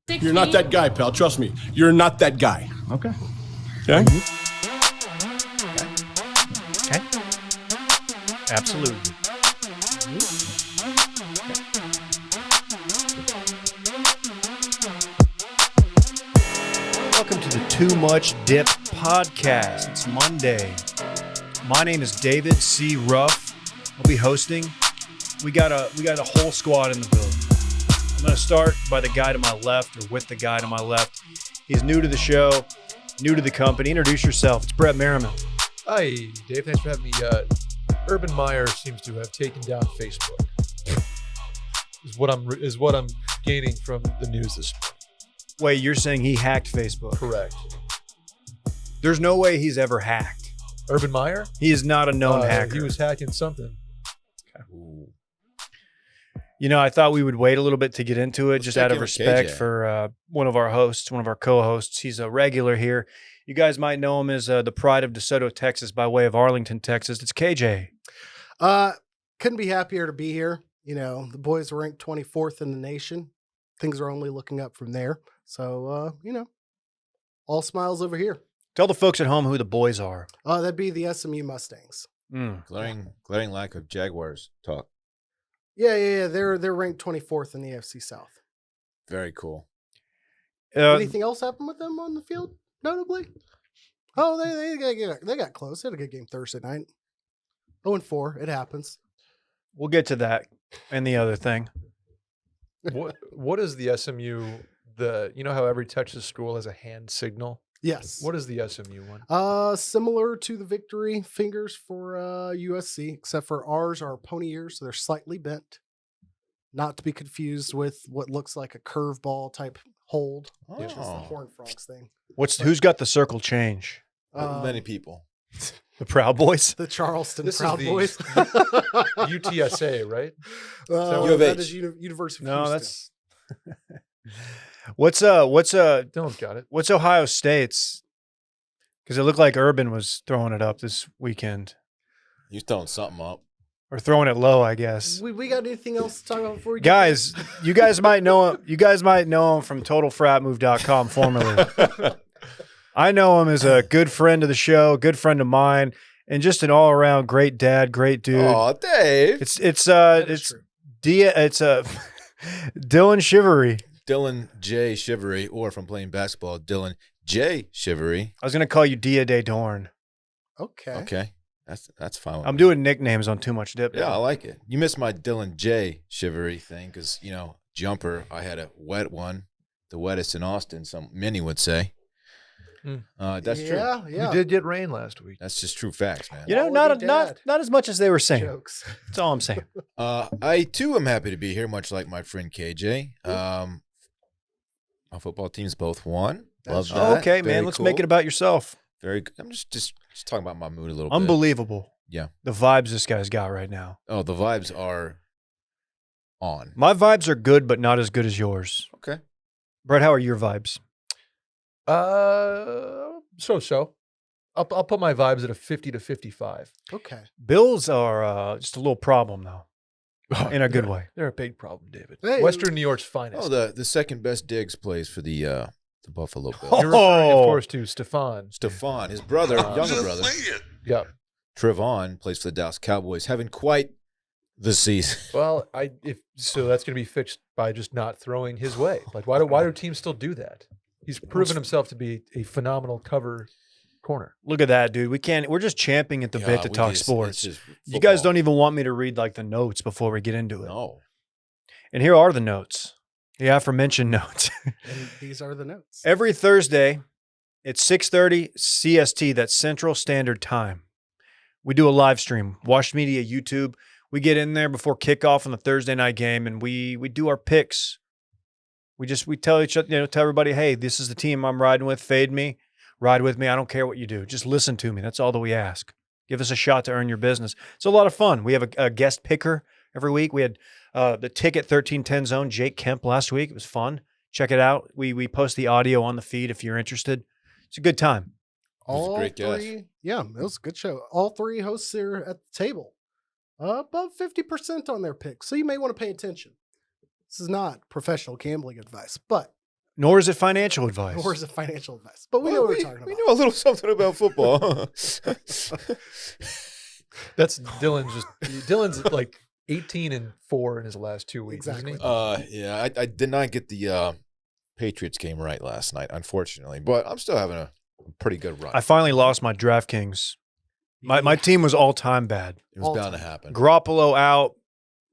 You're not that guy, pal. Trust me. You're not that guy. Okay. Okay? Okay. Absolutely. Welcome to the Too Much Dip podcast. It's Monday. My name is David C. Ruff. I'll be hosting. We got a whole squad in the building. I'm going to start by the guy to my left, or with the guy to my left. He's new to the show, new to the company. Introduce yourself. It's Brett Merriman. Hi, Dave. Thanks for having me. Urban Meyer seems to have taken down Facebook. Is what I'm gaining from the news this morning. Wait, you're saying he hacked Facebook? Correct. There's no way he's ever hacked. Urban Meyer? He is not a known hacker. He was hacking something. You know, I thought we would wait a little bit to get into it, just out of respect for one of our hosts, one of our co-hosts. He's a regular here. You guys might know him as the pride of DeSoto, Texas, by way of Arlington, Texas. It's KJ. Couldn't be happier to be here. You know, the boys are ranked 24th in the nation. Things are only looking up from there. So, all smiles over here. Tell the folks at home who the boys are. That'd be the SMU Mustangs. Glaring lack of Jaguars talk. Yeah. They're ranked 24th in the AFC South. Very cool. Anything else happen with them on the field, notably? Oh, they got close. They had a good game Thursday night. 0-4. It happens. We'll get to that and the other thing. What is the SMU? You know how every Texas school has a hand signal? Yes. What is the SMU one? Similar to the victory fingers for USC, except for ours are pony ears, so they're slightly bent. Not to be confused with what looks like a curveball type hold, which is the Horned Frogs thing. Who's got the circle change? Many people. The Proud Boys? The Charleston This is Proud the- Boys. UTSA, right? U of that H. is University of No, Houston. that's what's Dylan's got it. what's Ohio State's? Because it looked like Urban was throwing it up this weekend, He's throwing something up. or throwing it low, I guess. We got anything else to talk about before we Guys, you guys might know him. You guys might know him from TotalFratMove.com formerly. I know him as a good friend of the show, good friend of mine, and just an all around great dad, great dude. Oh, Dave. It's true. Dylan Shivery. Dylan J. Shivery, or from playing basketball, Dylan J. Shivery. I was gonna call you Dia de Dorn. Okay. Okay. That's fine with I'm me. doing nicknames on Too Much Dip. Yeah, I like it. You missed my Dylan J. Shivery thing because, jumper, I had a wet one, the wettest in Austin, many would say. That's true. Yeah. We did get rain last week. That's just true facts, man. You know, Quality not dad. as much as they were saying. Jokes. That's all I'm saying. I, too, am happy to be here, much like my friend KJ. Our football teams both won. Love That's that. Okay, Very man. Let's cool. make it about yourself. Very good. I'm just talking about my mood a little bit. Unbelievable. Yeah. The vibes this guy's got right now. Oh, the vibes are on. My vibes are good, but not as good as yours. Okay. Brett, how are your vibes? So. I'll put my vibes at a 50 to 55. Okay. Bills are just a little problem, though, in a good way. They're a big problem, David. Hey. Western New York's finest. Oh, the second best Diggs plays for the Buffalo Bills. You're referring, Oh. of course, to Stefan. Stephon, his brother, younger brother, Yeah. Trevon, plays for the Dallas Cowboys, having quite the season. Well, that's going to be fixed by just not throwing his way. Like, why do teams still do that? He's proven himself to be a phenomenal cover corner. Look at that, dude. We're just champing at the bit to talk sports. You guys don't even want me to read like the notes before we get into it. No. And here are the notes, the aforementioned notes. And these are the notes. Every Thursday at 6:30 CST, that's Central Standard Time, we do a live stream, Washed Media YouTube. We get in there before kickoff on the Thursday night game, and we do our picks. We tell each other, tell everybody, hey, this is the team I'm riding with. Fade me, ride with me. I don't care what you do. Just listen to me. That's all that we ask. Give us a shot to earn your business. It's a lot of fun. We have a guest picker every week. We had the Ticket 1310 Zone, Jake Kemp, last week. It was fun. Check it out. We post the audio on the feed if you're interested. It's a good time. was a great guest. Yeah, it was a good show. All three hosts are at the table. Above 50% on their picks. So you may want to pay attention. This is not professional gambling advice, but Nor is it financial advice. Nor is it financial advice. But we know what we're talking about. We know a little something about football. That's Dylan's like 18-4 in his last 2 weeks, Exactly. isn't he? Yeah, I did not get the Patriots game right last night, unfortunately, but I'm still having a pretty good run. I finally lost my DraftKings. My team was all-time bad. It was all bound to time. happen. Garoppolo out.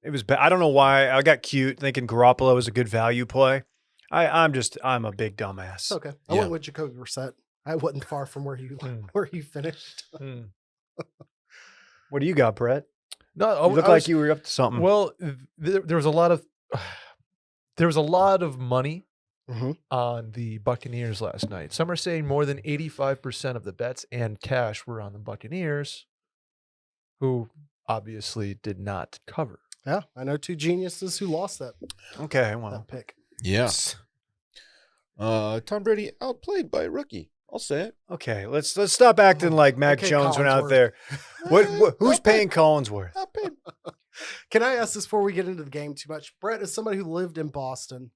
It was bad. I don't know why. I got cute thinking Garoppolo was a good value play. I'm a big dumbass. It's okay. I Yeah. went with Jacoby Brissett. I wasn't far from where you finished. Mm. What do you got, Brett? No, You look like you were up to something. Well, there was a lot of money Mm-hmm. on the Buccaneers last night. Some are saying more than 85% of the bets and cash were on the Buccaneers, who obviously did not cover. Yeah, I know two geniuses who lost that Okay, well. pick. Yeah. Tom Brady outplayed by a rookie. I'll say it. Okay, let's stop acting like Mac Okay, Jones went out Collinsworth. there. Who's paying Collinsworth? Outplayed. Can I ask this before we get into the game too much? Brett, as somebody who lived in Boston,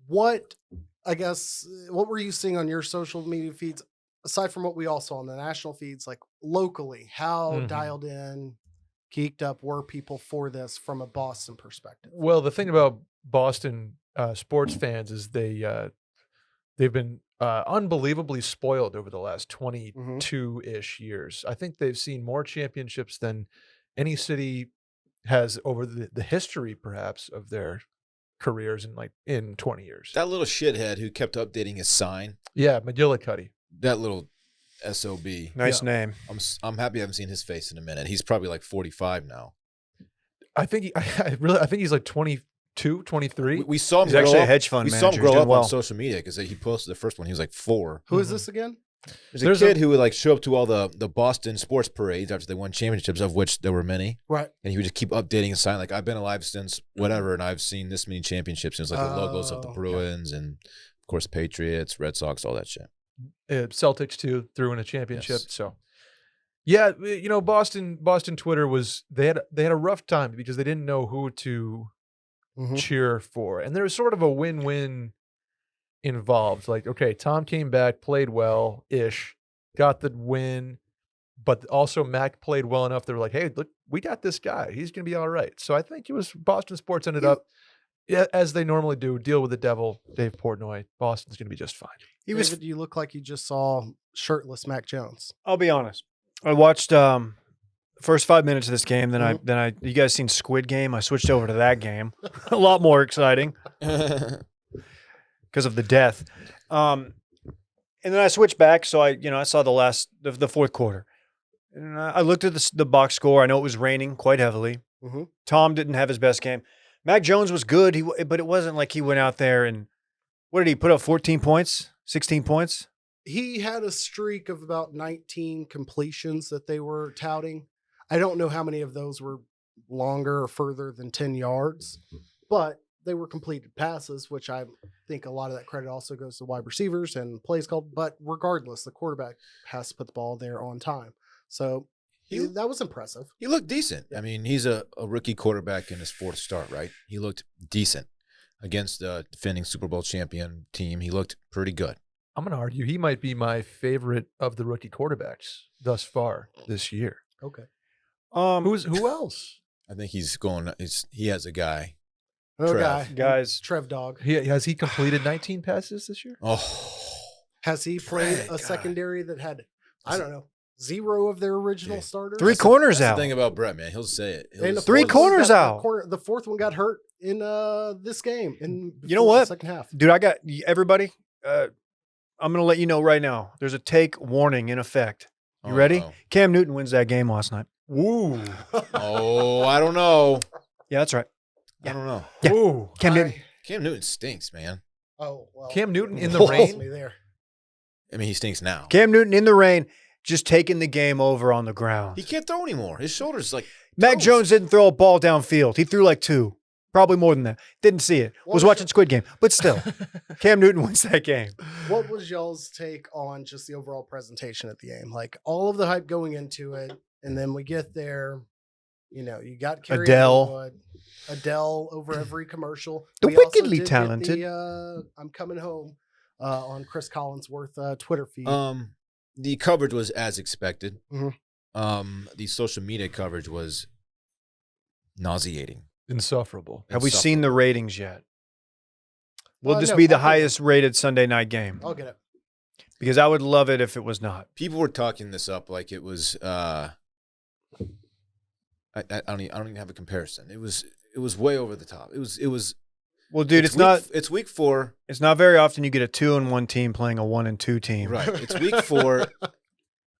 what were you seeing on your social media feeds, aside from what we all saw on the national feeds, like locally? How Mhm. dialed in, geeked up were people for this from a Boston perspective? Well, the thing about Boston sports fans is they've been unbelievably spoiled over the last 22-ish years. I think they've seen more championships than any city has over the history, perhaps, of their careers in 20 years. That little shithead who kept updating his sign, Yeah, McGillicuddy. that little SOB. Nice Yeah. name. I'm happy I haven't seen his face in a minute. He's probably like 45 now. I think I think he's like 22, 23. We saw him He's grow actually a up. hedge fund We manager. saw him He's grow doing up well. on social media because he posted the first one. He was like 4. Who is Mhm. this again? There's There's a kid who would like show up to all the Boston sports parades after they won championships, of which there were many, Right. and he would just keep updating his sign like, I've been alive since whatever, and I've seen this many championships. And it's like the logos of the Oh, okay. Bruins and of course Patriots, Red Sox, all that shit. Celtics too threw in a championship. Yes. So, yeah, Boston Twitter they had a rough time because they didn't know who to Mhm. cheer for, and there was sort of a win-win involved. Like, okay, Tom came back, played well ish, got the win, but also Mac played well enough. They were like, hey, look, we got this guy. He's gonna be all right. So I think it was Boston sports ended up, as they normally do, deal with the devil. Dave Portnoy. Boston's gonna be just fine. He was. David, you look like you just saw shirtless Mac Jones. I'll be honest. I watched first 5 minutes of this game. Then you guys seen Squid Game? I switched over to that game. A lot more exciting because of the death. And then I switched back, so I saw the fourth quarter, and I looked at the box score. I know it was raining quite heavily. Mhm. Tom didn't have his best game. Mac Jones was good, but it wasn't like he went out there and what did he put up? 14 points, 16 points. He had a streak of about 19 completions that they were touting. I don't know how many of those were longer or further than 10 yards, but they were completed passes, which I think a lot of that credit also goes to wide receivers and plays called. But regardless, the quarterback has to put the ball there on time. So that was impressive. He looked decent. I mean, he's a rookie quarterback in his 4th start, right? He looked decent against the defending Super Bowl champion team. He looked pretty good. I'm going to argue he might be my favorite of the rookie quarterbacks thus far this year. Okay. Who else? I think he has a guy. Another Trev. guy, Guys, Trev Dog. Has he completed 19 passes this year? Oh, Has he played Trev, a God. secondary that had, I don't know, 0 of their original Yeah. starters? three corners that's out. the thing about Brett, man. He'll say it. He'll And the just- Three fourth one corners got- out. The fourth one got hurt in this game. You know what? Second half. Dude, I got everybody. I'm going to let you know right now. There's a take warning in effect. You Oh, ready? no. Cam Newton wins that game last night. Woo. Oh, I don't know. Yeah, that's right. I don't know. Yeah. Woo. Cam Newton. Cam Newton stinks, man. Oh, well. Cam Newton in the Lost rain? me there. I mean, he stinks now. Cam Newton in the rain, just taking the game over on the ground. He can't throw anymore. His shoulders like Mac toast. Jones didn't throw a ball downfield. He threw like 2. Probably more than that. Didn't see it. What Was was watching Squid Game. But still, Cam Newton wins that game. What was y'all's take on just the overall presentation at the game? Like all of the hype going into it, and then we get there. You got Carrie Adele. Underwood, Adele over every commercial. The We also wickedly did get talented. the, I'm coming home on Chris Collinsworth Twitter feed. The coverage was as expected. Mhm. The social media coverage was nauseating. Insufferable. Have we seen the ratings yet? Will this No, be the I'll get it. highest rated Sunday night game? I'll get it. Because I would love it if it was not. People were talking this up like it was. I don't even have a comparison. It was way over the top. It was. Well, dude, it's not. It's week 4. It's not very often you get a 2-1 team playing a 1-2 team. Right. It's week 4.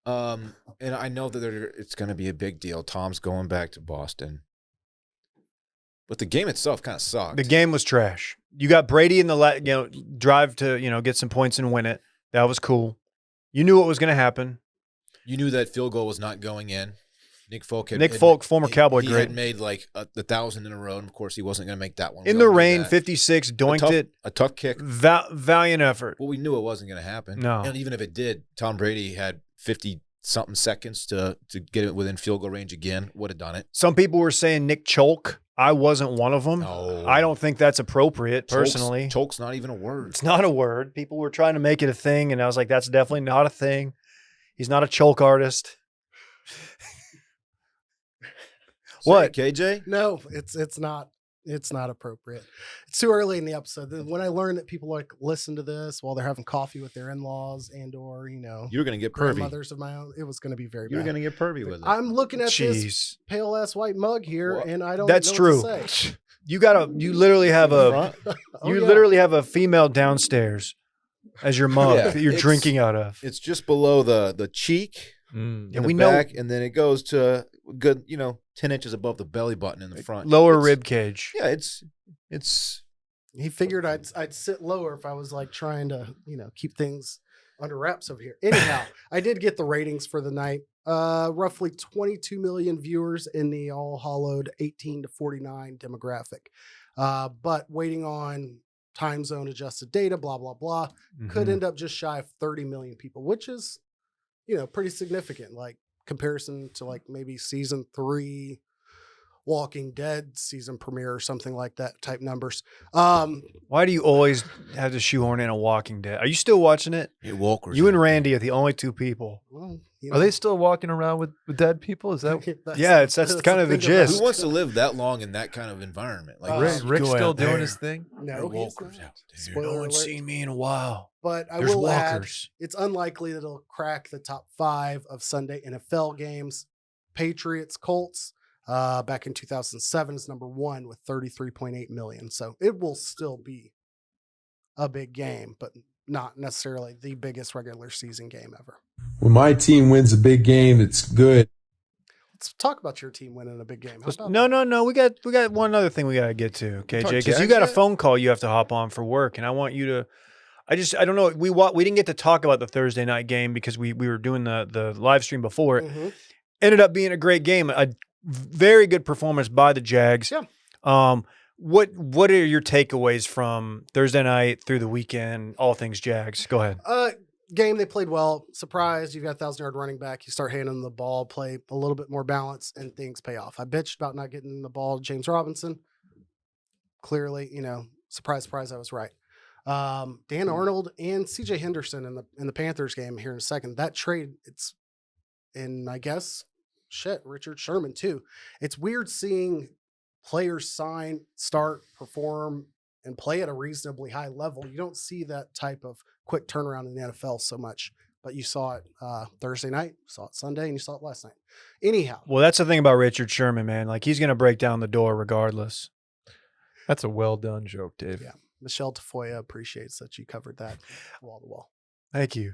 And I know that it's going to be a big deal. Tom's going back to Boston. But the game itself kind of sucked. The game was trash. You got Brady in the drive to get some points and win it. That was cool. You knew what was going to happen. You knew that field goal was not going in. Nick Folk, former Cowboy he great. had made like 1,000 in a row, and of course he wasn't going to make that one. In the rain, 56, doinked it. A tough kick. Valiant effort. Well, we knew it wasn't going to happen. No. And even if it did, Tom Brady had 50-something seconds to get it within field goal range again. Would have done it. Some people were saying Nick Cholk. I wasn't one of them. No. I don't think that's appropriate, personally. Cholk's not even a word. It's not a word. People were trying to make it a thing, and I was like, that's definitely not a thing. He's not a Cholk artist. What? KJ? No, it's not. It's not appropriate. It's too early in the episode. When I learned that people listen to this while they're having coffee with their in-laws and/or You're going to get pervy. grandmothers of my own, it was going to be very You're bad. going to get pervy with it. I'm looking at this Jeez. pale ass white mug here, What? and I don't. That's know true. What to say. You literally have a Oh, you yeah. literally have a female downstairs as your mug Yeah, that you're it's- drinking out of. It's just below the cheek. Yeah, In the we know- back, and then it goes to a good, 10 inches above the belly button in the front. Lower It's- rib cage. Yeah, it's He figured I'd sit lower if I was trying to keep things under wraps over here. Anyhow, I did get the ratings for the night. Roughly 22 million viewers in the all hollowed 18 to 49 demographic. But waiting on time zone adjusted data, blah blah blah, could Mhm. end up just shy of 30 million people, which is pretty significant. Comparison to maybe season 3 Walking Dead season premiere or something like that type numbers. Why do you always have to shoehorn in a Walking Dead? Are you still watching it? walkers. You and Randy are the only two people. Well, Are they still walking around with dead people? Is that Yeah, that's kind of the thing about gist. Who wants to live that long in that kind of environment? Like Rick's go still out doing there. his thing? No, he's walkers not. out there. Spoiler No one's alert. seen me in a while. But I There's will add, walkers. it's unlikely that it'll crack the top 5 of Sunday NFL games. Patriots, Colts, back in 2007 is number 1 with 33.8 million. So it will still be a big game, but not necessarily the biggest regular season game ever. When my team wins a big game, it's good. Let's talk about your team winning a big game. How about No. We got one other thing we got to get to, KJ, because you Jags got a yet? phone call you have to hop on for work, and I want you to. I don't know. We didn't get to talk about the Thursday night game because we were doing the live stream before it. Mhm. Ended up being a great game, a very good performance by the Jags. Yeah. What are your takeaways from Thursday night through the weekend? All things Jags. Go ahead. Game they played well. Surprised you've got 1,000-yard running back. You start handing them the ball, play a little bit more balance, and things pay off. I bitched about not getting the ball to James Robinson. Clearly, surprise, I was right. Dan Arnold and CJ Henderson in the Panthers game here in a second. That trade, it's in, I guess, Richard Sherman too. It's weird seeing players sign, start, perform, and play at a reasonably high level. You don't see that type of quick turnaround in the NFL so much, but you saw it Thursday night, saw it Sunday, and you saw it last night. Anyhow. Well, that's the thing about Richard Sherman, man. Like, he's going to break down the door regardless. That's a well done joke, Dave. Yeah. Michelle Tafoya appreciates that you covered that wall to wall. Thank you.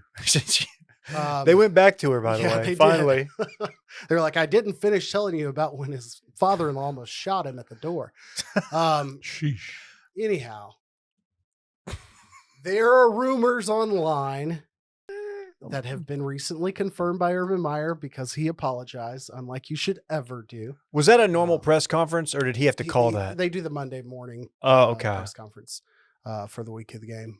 They went back to her, by the yeah, way. they Finally. did. They're like, I didn't finish telling you about when his father-in-law almost shot him at the door. Sheesh. Anyhow, there are rumors online that have been recently confirmed by Urban Meyer because he apologized, unlike you should ever do. Was that a normal press conference, or did he have to call that? They do the Monday morning Oh, okay. press conference for the week of the game.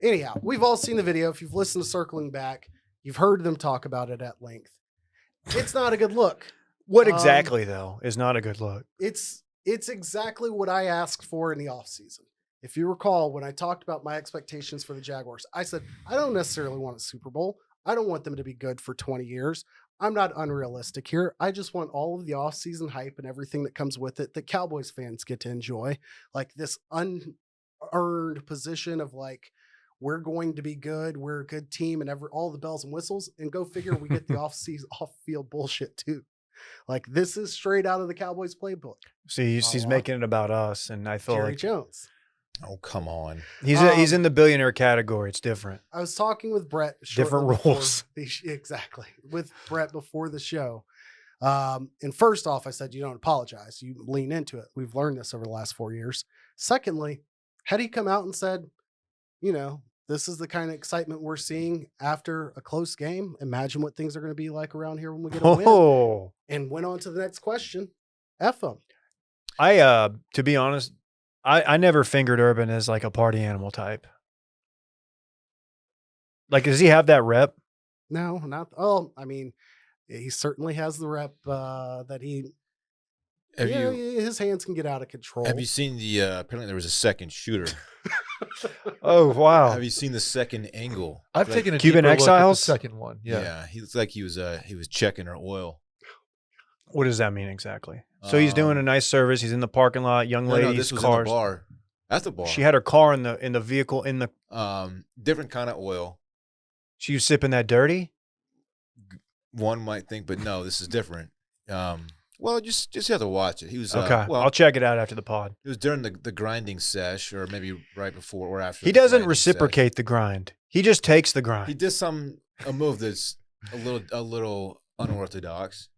Anyhow, we've all seen the video. If you've listened to Circling Back, you've heard them talk about it at length. It's not a good look. What exactly, though, is not a good look? It's exactly what I asked for in the offseason. If you recall, when I talked about my expectations for the Jaguars, I said, I don't necessarily want a Super Bowl. I don't want them to be good for 20 years. I'm not unrealistic here. I just want all of the offseason hype and everything that comes with it that Cowboys fans get to enjoy. Like this unearned position of like, we're going to be good. We're a good team and all the bells and whistles. And go figure, we get the off-field bullshit too. Like this is straight out of the Cowboys playbook. See, he's making it about us, and I feel Jerry like Jones. Oh, come on. he's in the billionaire category. It's different. I was talking with Brett. Different roles. Exactly. With Brett before the show. And first off, I said, you don't apologize. You lean into it. We've learned this over the last 4 years. Secondly, had he come out and said, this is the kind of excitement we're seeing after a close game. Imagine what things are going to be like around here when we get a win. And went on to the next question. F him. To be honest, I never fingered Urban as like a party animal type. Like, does he have that rep? No, not. Oh, I mean, he certainly has the rep that he. His hands can get out of control. Have you seen the? Apparently, there was a second shooter. Oh wow! Have you seen the second angle? I've taken a Cuban deeper look at the Exiles? second one. Yeah. He looks like he was checking her oil. What does that mean exactly? So he's doing a nice service. He's in the parking lot. Young ladies, No, this was cars. in the bar. That's the bar. She had her car in the vehicle in the. Different kind of oil. She was sipping that dirty. One might think, but no, this is different. Well, just have to watch it. He was Okay. well, I'll check it out after the pod. it was during the grinding sesh, or maybe right before or after. He the doesn't grinding reciprocate the grind. He just takes the grind. sesh. He did a move that's a little unorthodox.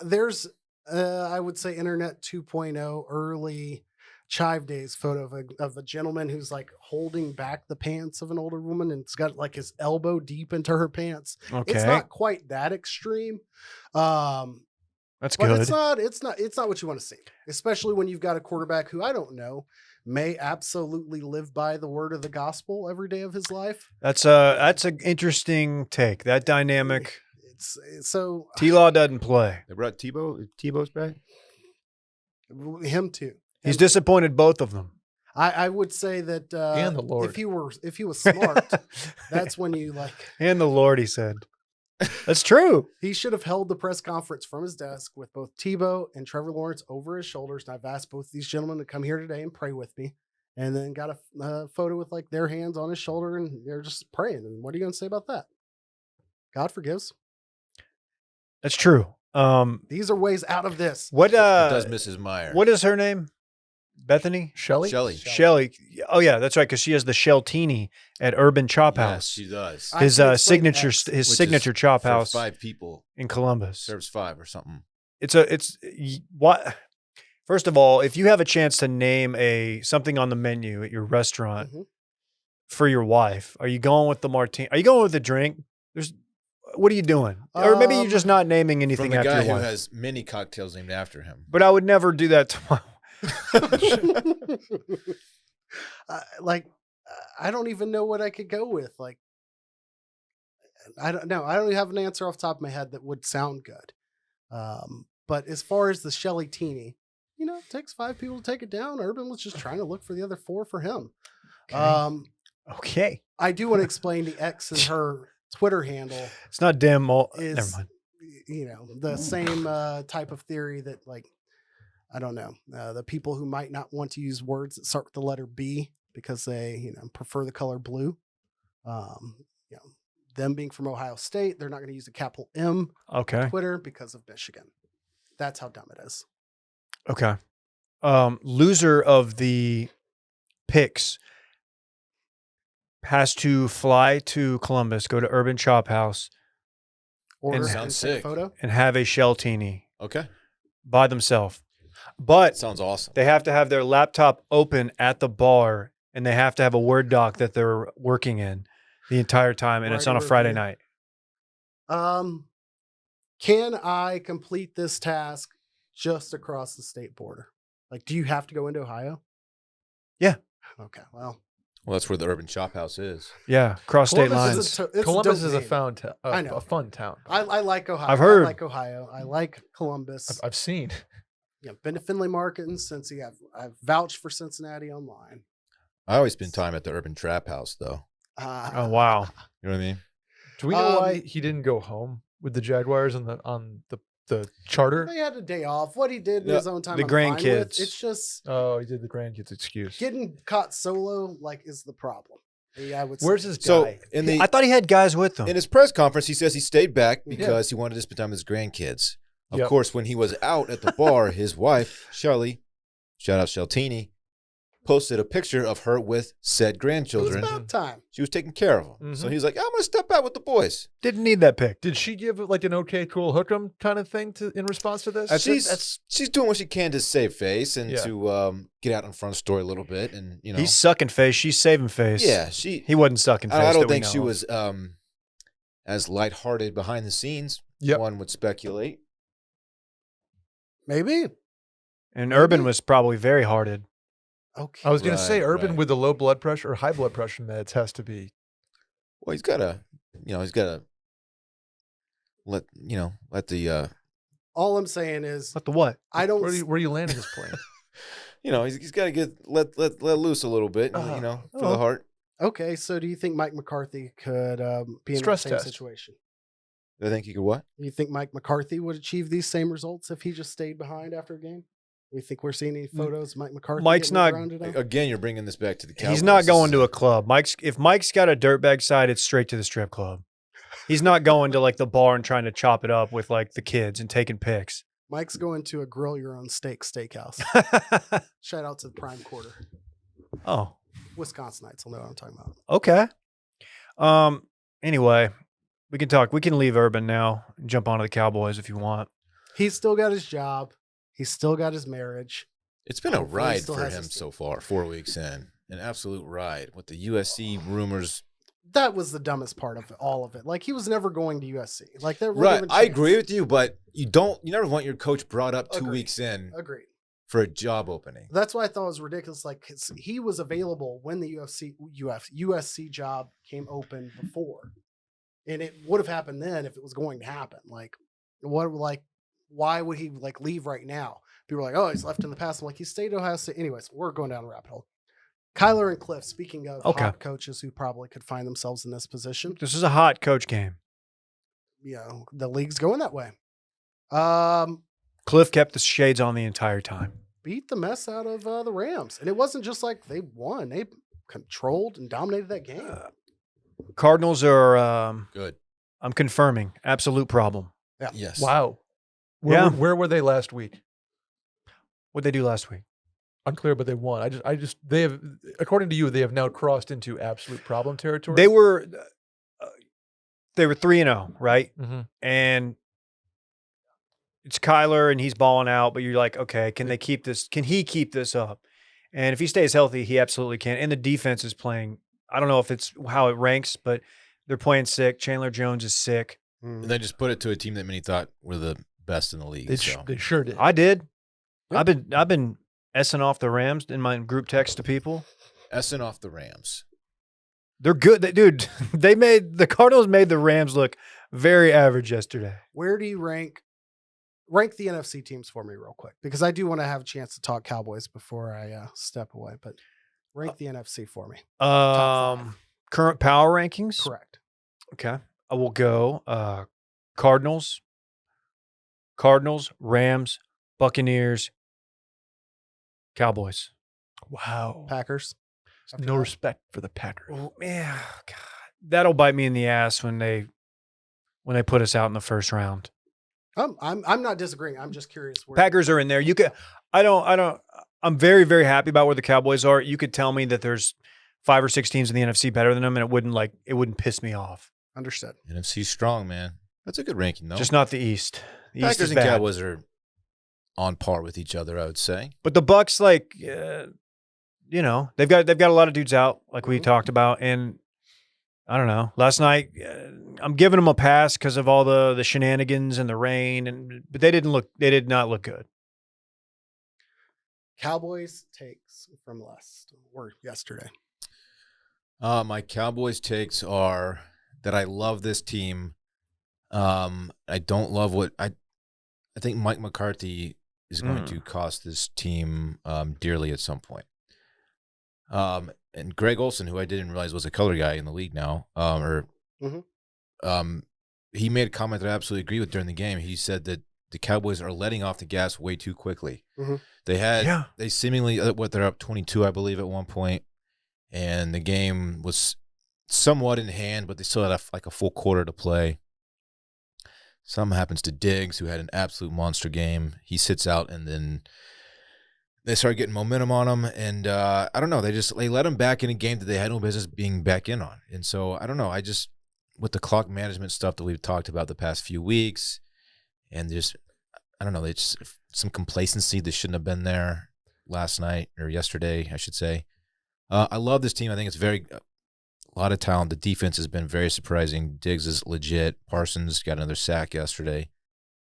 There's I would say Internet 2.0 early Chive Days photo of a gentleman who's like holding back the pants of an older woman, and it's got like his elbow deep into her pants. Okay. It's not quite that extreme. That's But good. it's not what you want to see, especially when you've got a quarterback who I don't know may absolutely live by the word of the gospel every day of his life. That's an interesting take. That dynamic. It's so T-Law doesn't play. They brought Tebow's back. him too. He's disappointed both of them. I would say that And the Lord. if he was smart, that's when you like. And the Lord, he said. That's true. He should have held the press conference from his desk with both Tebow and Trevor Lawrence over his shoulders. And I've asked both these gentlemen to come here today and pray with me. And then got a photo with like their hands on his shoulder and they're just praying. And what are you going to say about that? God forgives. That's true. These are ways out of this. What Does Mrs. Meyer? what is her name? Bethany? Shelly? Shelly. Oh yeah, that's right, because she has the Sheltini at Urban Chop Yes, House. she does. I His can explain signature X, his Which signature is chop for house 5 people. in Columbus. Serves 5 or something. What? First of all, if you have a chance to name something on the menu at your restaurant for your wife, are you going with the martini? Are you going with the drink? What are you doing? Or maybe you're just not naming From anything the after guy your who wife. has many cocktails named after him. But I would never do that to my I don't even know what I could go with. Like, I don't know. I don't even have an answer off the top of my head that would sound good. But as far as the Shelly Teeny, it takes 5 people to take it down. Urban was just trying to look for the other 4 for him. Okay. I do want to explain the X and her Twitter handle It's not dim. Never is, mind. the same type of theory that, like, I don't know, the people who might not want to use words that start with the letter B because they, prefer the color blue. Them being from Ohio State, they're not going to use the capital M Okay. on Twitter because of Michigan. That's how dumb it is. Okay. Loser of the picks has to fly to Columbus, go to Urban Chop House, Order Sounds and take a sick. photo. and have a Sheltini Okay. by themselves. But Sounds awesome. they have to have their laptop open at the bar, and they have to have a Word doc that they're working in the entire time, and it's on a Write a Friday review. night. Can I complete this task just across the state border? Like, do you have to go into Ohio? Yeah. Okay. Well, Well, that's where the Urban Chop House is. Yeah, cross state Columbus lines. Columbus is a dope fun, I know. a fun town. I like Ohio. I've heard. I like Ohio. I like Columbus. I've seen. Been to Findlay Market and Cincy. I've vouched for Cincinnati online. I always spend time at the Urban Trap House, though. Oh wow. You know what I mean? Do we know why he didn't go home with the Jaguars on the charter? They had a day off. What he did in his own time, the I'm fine grandkids. with. It's just Oh, he did the grandkids excuse. getting caught solo is the problem. Yeah, I would say. Where's his guy? So in the I thought he had guys with him. in his press conference, he says he stayed back because he wanted to spend time with his grandkids. Of Yep. course, when he was out at the bar, his wife, Shelly, shout out Sheltini, posted a picture of her with said It was grandchildren. about time. She was taking care of them. So Mhm. he's like, I'm going to step out with the boys. Didn't need that pick. Did she give like an okay, cool, hook 'em kind of thing in response to this? She's doing what she can to save face and Yeah. to get out in front of the story a little bit. And, you know. He's sucking face. She's saving face. Yeah, He wasn't sucking face. I don't that we think know she of. was as lighthearted behind the scenes. Yep. One would speculate. Maybe. And Urban was probably very hearted. Okay. I was going to say, Right, Urban right. with the low blood pressure or high blood pressure meds has to be. Well, he's got to let the All I'm saying is What the what? I don't. Where are you landing this plane? he's got to let loose a little bit, for the heart. Okay, so do you think Mike McCarthy could be in Stress the same test. situation? I think he could what? Do you think Mike McCarthy would achieve these same results if he just stayed behind after a game? Do you think we're seeing any photos of Mike McCarthy? Mike's getting not- around today? Again, you're bringing this back to the Cowboys. He's not going to a club. If Mike's got a dirtbag side, it's straight to the strip club. He's not going to like the bar and trying to chop it up with like the kids and taking pics. Mike's going to a grill your own steakhouse. Shout out to the Prime Quarter. Oh, Wisconsinites will know what I'm talking about. okay. Anyway, we can leave Urban now and jump onto the Cowboys if you want. He's still got his job. He's still got his marriage. It's been a Hopefully he ride still for has him his- so far, 4 weeks in. An absolute ride with the USC rumors. That was the dumbest part of all of it. Like, he was never going to USC. Like, there wasn't Right. even a I chance. agree with you, but you never want your coach brought up 2 Agreed. weeks in Agreed. for a job opening. That's why I thought it was ridiculous. Like, 'cause he was available when the USC job came open before, and it would have happened then if it was going to happen. Like, why would he leave right now? People are like, oh, he's left in the past. I'm like, he stayed at Ohio State. Anyways, we're going down a rabbit hole. Kyler and Cliff. Speaking of hot coaches who probably could find themselves in this position, This is a hot coach game. the league's going that way. Cliff kept the shades on the entire time. Beat the mess out of the Rams, and it wasn't just like they won; they controlled and dominated that game. Cardinals are. Good. I'm confirming. Absolute problem. Yes. Wow. Yeah. Where were they last week? What'd they do last week? Unclear, but they won. They have, according to you, they have now crossed into absolute problem territory. They were 3-0, right? Mm-hmm. And it's Kyler and he's balling out, but you're like, okay, can they keep this? Can he keep this up? And if he stays healthy, he absolutely can. And the defense is playing. I don't know if it's how it ranks, but they're playing sick. Chandler Jones is sick. And they just put it to a team that many thought were the best in the league. They sure did. I did. Yeah. I've been essing off the Rams in my group text to people. Essing off the Rams. They're good, dude. The Cardinals made the Rams look very average yesterday. Where do you rank the NFC teams for me real quick? Because I do want to have a chance to talk Cowboys before I step away, but rank the NFC for me. five. Current power rankings. Correct. Okay. I will go Cardinals, Rams, Buccaneers, Cowboys. Wow. Packers. No respect for the Packers. Oh, yeah, God. That'll bite me in the ass when they put us out in the first round. I'm not disagreeing. I'm just curious. Packers are in there. I'm very, very happy about where the Cowboys are. You could tell me that there's 5 or 6 teams in the NFC better than them, and it wouldn't piss me off. Understood. NFC strong, man. That's a good ranking, though. Just not the East. The East Packers is and bad. Cowboys are on par with each other, I would say. But the Bucks, they've got a lot of dudes out, like we talked about, and I don't know. Last night, I'm giving them a pass because of all the shenanigans and the rain, but they did not look good. Cowboys takes from yesterday. My Cowboys takes are that I love this team. I don't love what I think Mike McCarthy is going to cost this team dearly at some point. And Greg Olson, who I didn't realize was a color guy in the league now, he made a comment that I absolutely agree with during the game. He said that the Cowboys are letting off the gas way too quickly. They seemingly, they're up 22, I believe, at one point, and the game was somewhat in hand, but they still had like a full quarter to play. Something happens to Diggs, who had an absolute monster game. He sits out, and then they start getting momentum on him, and I don't know. They let him back in a game that they had no business being back in on. And so I don't know. With the clock management stuff that we've talked about the past few weeks, and I don't know. They just some complacency that shouldn't have been there last night or yesterday, I should say. I love this team. I think it's a lot of talent. The defense has been very surprising. Diggs is legit. Parsons got another sack yesterday.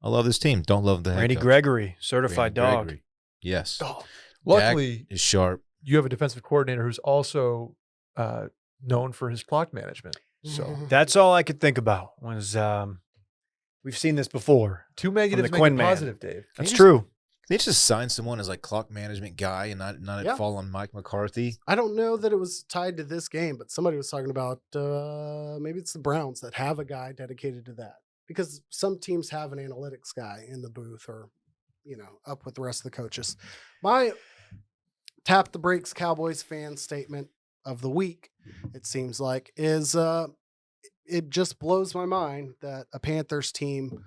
I love this team. Don't love the head Randy coach. Gregory, certified Randy dog. Gregory. Yes. Oh, luckily, Dak is sharp. you have a defensive coordinator who's also known for his clock management. So That's all I could think about was we've seen this before. two negatives the make Quinn a man. positive, Dave. That's true. They just sign someone as like clock management guy and not Yeah. fall on Mike McCarthy. I don't know that it was tied to this game, but somebody was talking about maybe it's the Browns that have a guy dedicated to that, because some teams have an analytics guy in the booth or, up with the rest of the coaches. My tap the brakes Cowboys fan statement of the week, it seems like, is it just blows my mind that a Panthers team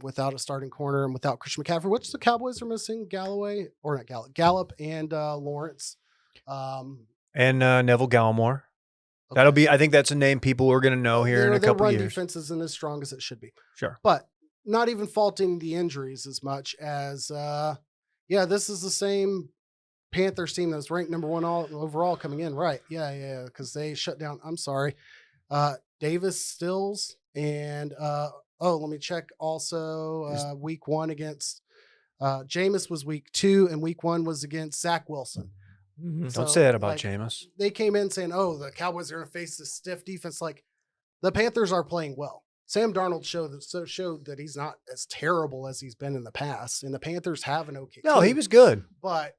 without a starting corner and without Christian McCaffrey, which the Cowboys are missing Gallup and Lawrence. And Neville Gallimore. Okay. I think that's a name people are going to know here in a couple their run years. defense isn't as strong as it should be. Sure. But not even faulting the injuries as much as, this is the same Panthers team that was ranked number one overall coming in. Right. Yeah. Because they shut down. I'm sorry. Davis Stills and, let me check also week one against Jameis was week 2 and week 1 was against Zach Wilson. Don't say that about Jameis. They came in saying, the Cowboys are going to face this stiff defense. Like, the Panthers are playing well. Sam Darnold showed that he's not as terrible as he's been in the past, and the Panthers have an okay No, team. he was good. But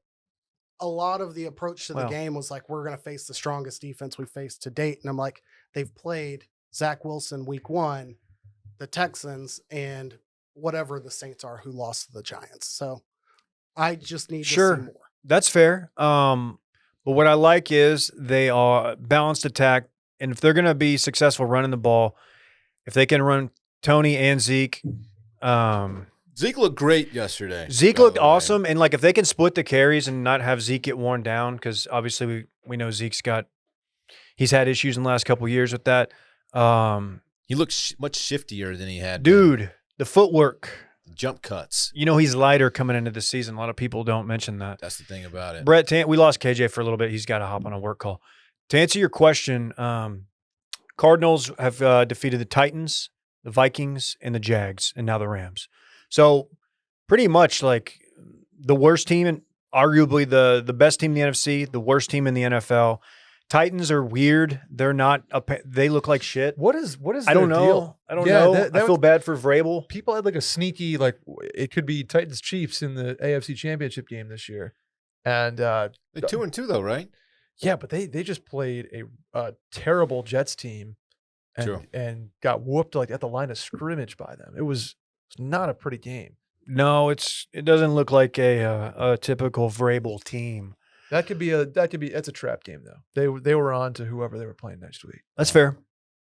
a lot of the approach to the game was like, we're going to face the strongest defense we've faced to date. And I'm like, they've played Zach Wilson week 1, the Texans, and whatever the Saints are who lost to the Giants. So I just need to see more. That's fair. But what I like is they are balanced attack. And if they're going to be successful running the ball, if they can run Tony and Zeke. Zeke looked great yesterday. Zeke looked awesome. And like if they can split the carries and not have Zeke get worn down, because obviously we know he's had issues in the last couple of years with that. He looks much shiftier than he had. Dude, the footwork. Jump cuts. He's lighter coming into the season. A lot of people don't mention that. That's the thing about it. Brett, we lost KJ for a little bit. He's got to hop on a work call. To answer your question, Cardinals have defeated the Titans, the Vikings, and the Jags, and now the Rams. So pretty much like the worst team and arguably the best team in the NFC, the worst team in the NFL. Titans are weird. They're not. They look like shit. What is? I don't know. Deal? I don't know. I feel bad for Vrabel. People had like a sneaky it could be Titans Chiefs in the AFC Championship game this year, and they're 2-2 though, right? Yeah, but they just played a terrible Jets team, and got whooped at the line of scrimmage by them. It was not a pretty game. No, it doesn't look like a typical Vrabel team. That's a trap game though. They were on to whoever they were playing next week. That's fair.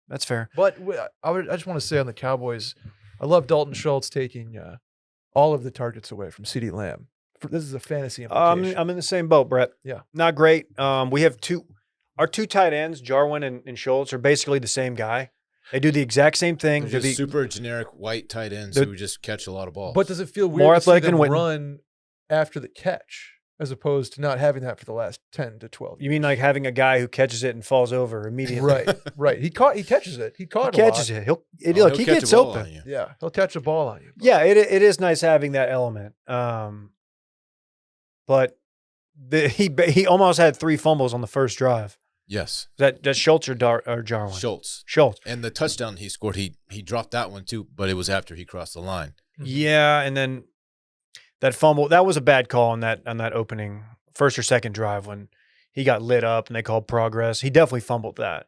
But I just want to say on the Cowboys, I love Dalton Schultz taking all of the targets away from CeeDee Lamb. This is a fantasy implication. I'm in the same boat, Brett. Yeah, not great. We have our two tight ends, Jarwin and Schultz, are basically the same guy. They do the exact same thing. They're just super generic white tight ends who just catch a lot of balls. But does it feel weird more to athletic see them than Witten run after the catch as opposed to not having that for the last 10 to 12 years? You mean like having a guy who catches it and falls over immediately? Right. He catches it. He catches it. He gets open. Yeah, he'll catch a ball on you. Yeah, it is nice having that element. But he almost had 3 fumbles on the first drive. Yes. That's Schultz or Jarwin? Schultz. Schultz. And the touchdown he scored, he dropped that one too, but it was after he crossed the line. Yeah, and then that fumble, that was a bad call on that opening first or second drive when he got lit up and they called progress. He definitely fumbled that.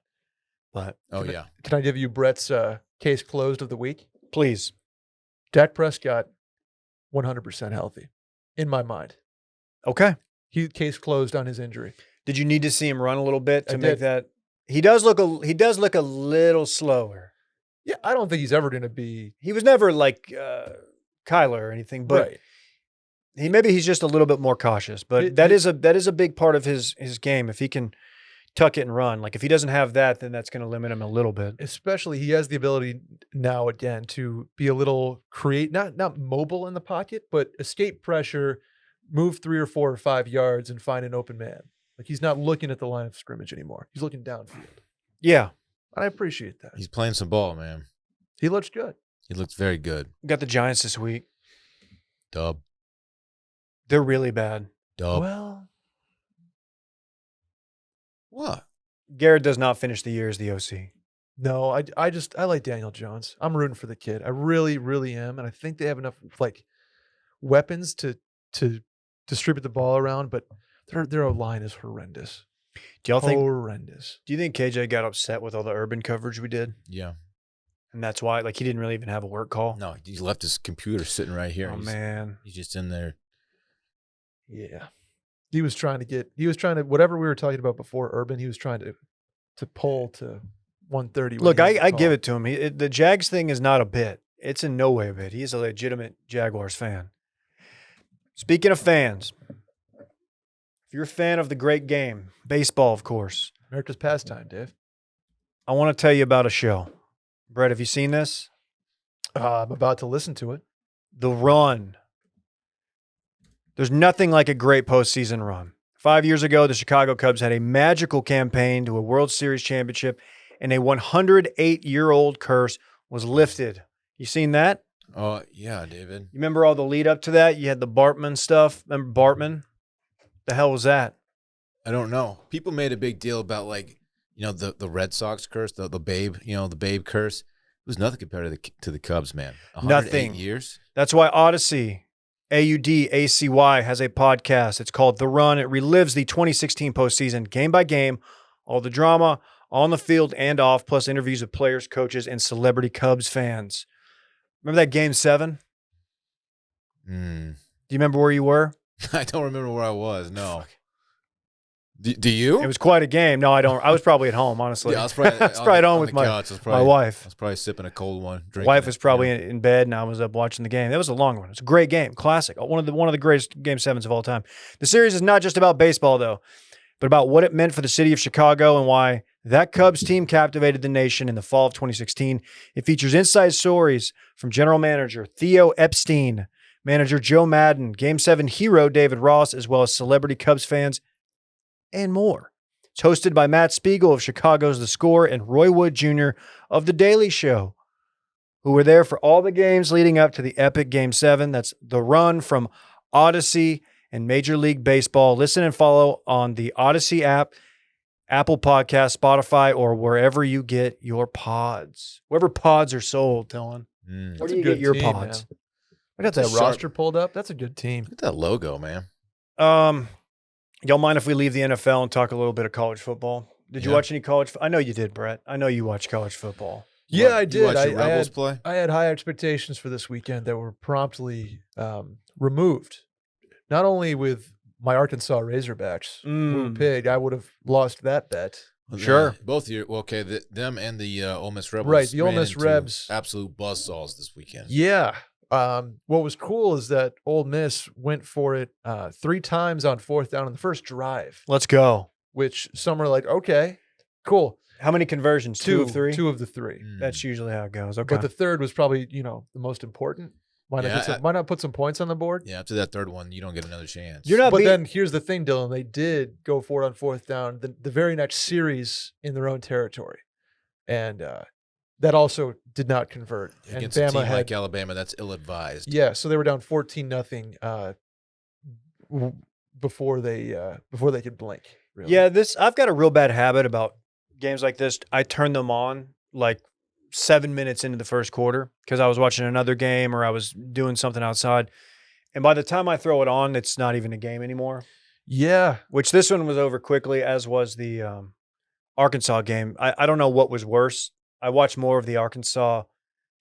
But Can I give you Brett's case closed of the week? please. Dak Prescott, 100% healthy, in my mind. Okay. He case closed on his injury. Did you need to see him run a little bit to I make did. that? He does look a little slower. Yeah, I don't think he's ever going to be He was never like Kyler or anything, but right. he's just a little bit more cautious. But that is a big part of his game. If he can tuck it and run, like if he doesn't have that, then that's going to limit him a little bit. Especially he has the ability now again to be a little not mobile in the pocket, but escape pressure, move 3 or 4 or 5 yards and find an open man. Like he's not looking at the line of scrimmage anymore. He's looking downfield. Yeah. And I appreciate that. He's playing some ball, man. He looks good. He looks very good. Got the Giants this week. Dub. They're really bad. Dub. Well, What? Garrett does not finish the year as the OC. no, I like Daniel Jones. I'm rooting for the kid. I really, really am. And I think they have enough like weapons to distribute the ball around, but their line is horrendous. Do y'all think? Horrendous. Do you think KJ got upset with all the urban coverage we did, Yeah. and that's why like he didn't really even have a work call? No, he left his computer sitting right here. Oh man. He's just in there. Yeah. He was trying to whatever we were talking about before Urban, he was trying to pull to 130. Look, I give it to him. The Jags thing is not a bit. It's in no way a bit. He is a legitimate Jaguars fan. Speaking of fans, if you're a fan of the great game, baseball, of course, America's pastime, Dave. I want to tell you about a show. Brett, have you seen this? I'm about to listen to it. The Run. There's nothing like a great postseason run. 5 years ago, the Chicago Cubs had a magical campaign to a World Series championship, and a 108-year-old curse was lifted. You seen that? Oh, yeah, David. You remember all the lead up to that? You had the Bartman stuff. Remember Bartman? The hell was that? I don't know. People made a big deal about the Red Sox curse, the Babe, the Babe curse. It was nothing compared to the Cubs, man. 108 Nothing. years. That's why Odyssey, AUDACY, has a podcast. It's called The Run. It relives the 2016 postseason game by game, all the drama on the field and off, plus interviews with players, coaches, and celebrity Cubs fans. Remember that Game 7? Do you remember where you were? I don't remember where I was. No. Do you? It was quite a game. No, I don't. I was probably at home, honestly. Yeah, I was probably, at home with my wife. I was probably sipping a cold one. Wife was probably in bed, and I was up watching the game. It was a long one. It was a great game, classic. One of the greatest Game 7s of all time. The series is not just about baseball, though, but about what it meant for the city of Chicago and why that Cubs team captivated the nation in the fall of 2016. It features inside stories from general manager Theo Epstein, manager Joe Madden, Game 7 hero David Ross, as well as celebrity Cubs fans and more. It's hosted by Matt Spiegel of Chicago's The Score and Roy Wood Jr. of The Daily Show, who were there for all the games leading up to the epic Game 7. That's The Run from Odyssey and Major League Baseball. Listen and follow on the Odyssey app, Apple Podcast, Spotify, or wherever you get your pods. Wherever pods are sold, Dylan. Where do you get your pods? Man. I got that roster pulled up. That's a good team. Look at that logo, man. Y'all mind if we leave the NFL and talk a little bit of college football? Did you watch any college? I know you did, Brett. I know you watched college football. Yeah, I did. You watched the Rebels play? I had high expectations for this weekend that were promptly removed. Not only with my Arkansas Razorbacks, Woo Pig, I would have lost that bet. Well, Sure. Both of you. Well, okay, them and the Ole Miss Rebels. Right, the Ole ran Miss into Rebs. absolute buzzsaws this weekend. Yeah. What was cool is that Ole Miss went for it 3 times on 4th down in the first drive, Let's go. which some are like, okay, cool. How many conversions? 2 of 3? 2 of the 3. That's usually how it goes. Okay. But the third was probably, the most important. Why not put some points on the board? Yeah, after that third one, you don't get another chance. You're not But then here's the thing, Dylan. They did go for it on 4th down the very next series in their own territory. And that also did not convert. Against and a Bama team like Alabama, that's ill-advised. Yeah, so they were down 14-0 before they could blink. Really. Yeah, I've got a real bad habit about games like this. I turn them on like 7 minutes into the first quarter because I was watching another game or I was doing something outside. And by the time I throw it on, it's not even a game anymore. Yeah. Which this one was over quickly, as was the Arkansas game. I don't know what was worse. I watched more of the Arkansas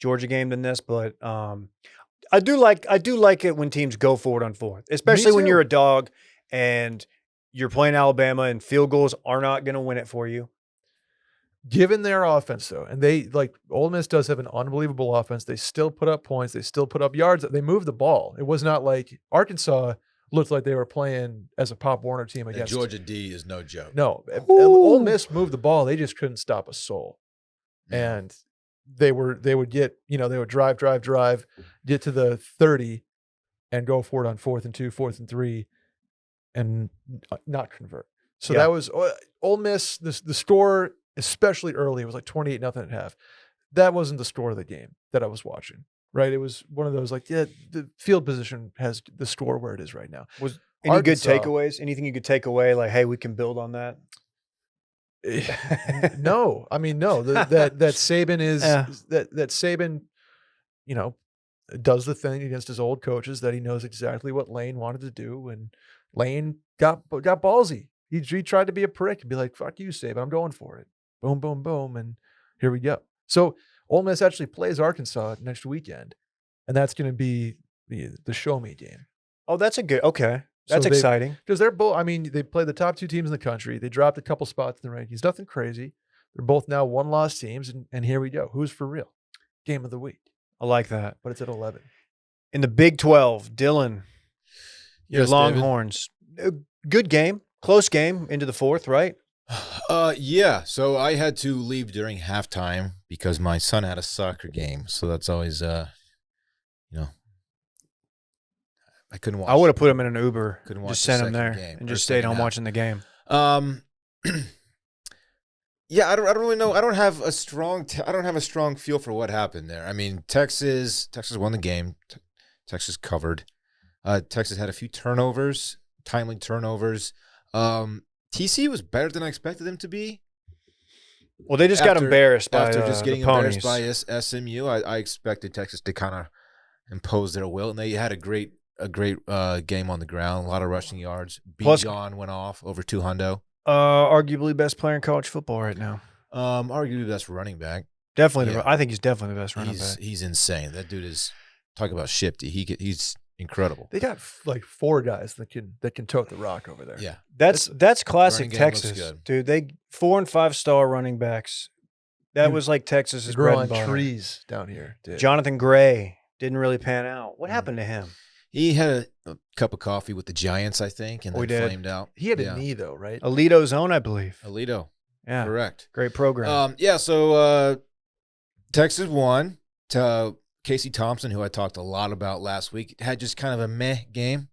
Georgia game than this, but I do like it when teams go for it on fourth, especially when too. you're a dog and you're playing Alabama and field goals are not going to win it for you. Given their offense, though, and they Ole Miss does have an unbelievable offense. They still put up points. They still put up yards. They moved the ball. It was not like Arkansas looked like they were playing as a Pop Warner team And against Georgia D is no joke. No, Ole Miss moved the ball. They just couldn't stop a soul, and they would get they would drive, get to the 30, and go for it on 4th and 2, 4th and 3, and not convert. So that was Ole Miss. The score, especially early, it was like 28-0 at half. That wasn't the score of the game that I was watching. Right, it was one of those the field position has the score where it is right now. Was any good takeaways? Anything you could take away? Like, hey, we can build on that. No, I mean no. That Saban is that Saban, does the thing against his old coaches that he knows exactly what Lane wanted to do, and Lane got ballsy. He tried to be a prick and be like, "Fuck you, Saban, I'm going for it." Boom, boom, boom, and here we go. So Ole Miss actually plays Arkansas next weekend, and that's going to be the show me game. Oh, that's okay. That's exciting because they're both. I mean, they play the top 2 teams in the country. They dropped a couple spots in the rankings. Nothing crazy. They're both now 1-loss teams, and here we go. Who's for real? Game of the week. I like that. But it's at 11. In the Big 12, Dylan, your Yes, Longhorns. Good game, close game into the 4th, right? Yeah. So I had to leave during halftime because my son had a soccer game. So that's always, I couldn't watch. I would have put him in an Uber, Couldn't watch just the sent him second there, game, and or just stayed second home half. watching the game. Yeah, I don't really know. I don't have a strong feel for what happened there. I mean, Texas won the game. Texas covered. Texas had a few turnovers, timely turnovers. TCU was better than I expected them to be. Well, they just got embarrassed by after just getting the Ponies. embarrassed by SMU. I expected Texas to kind of impose their will, and they had a great game on the ground. A lot of rushing yards. Bijan went off over 200. Arguably best player in college football right now. Arguably best running back. Definitely, Yeah. I think he's definitely the best running back. He's insane. That dude is talk about shifty. He's incredible. They got 4 guys that can tote the rock over there. Yeah, That's classic running game looks Texas, good. dude. They 4- and 5-star running backs. That was like Texas's They bread grow and on butter. trees down here. Dude. Jonathan Gray didn't really pan out. What happened to him? he had a cup of coffee with the Giants, I think, and Oh, he then did. flamed out. He had a knee though, right? Alito's own, I believe. Alito, Yeah, correct. great program. So Texas won. Casey Thompson, who I talked a lot about last week, had just kind of a meh game.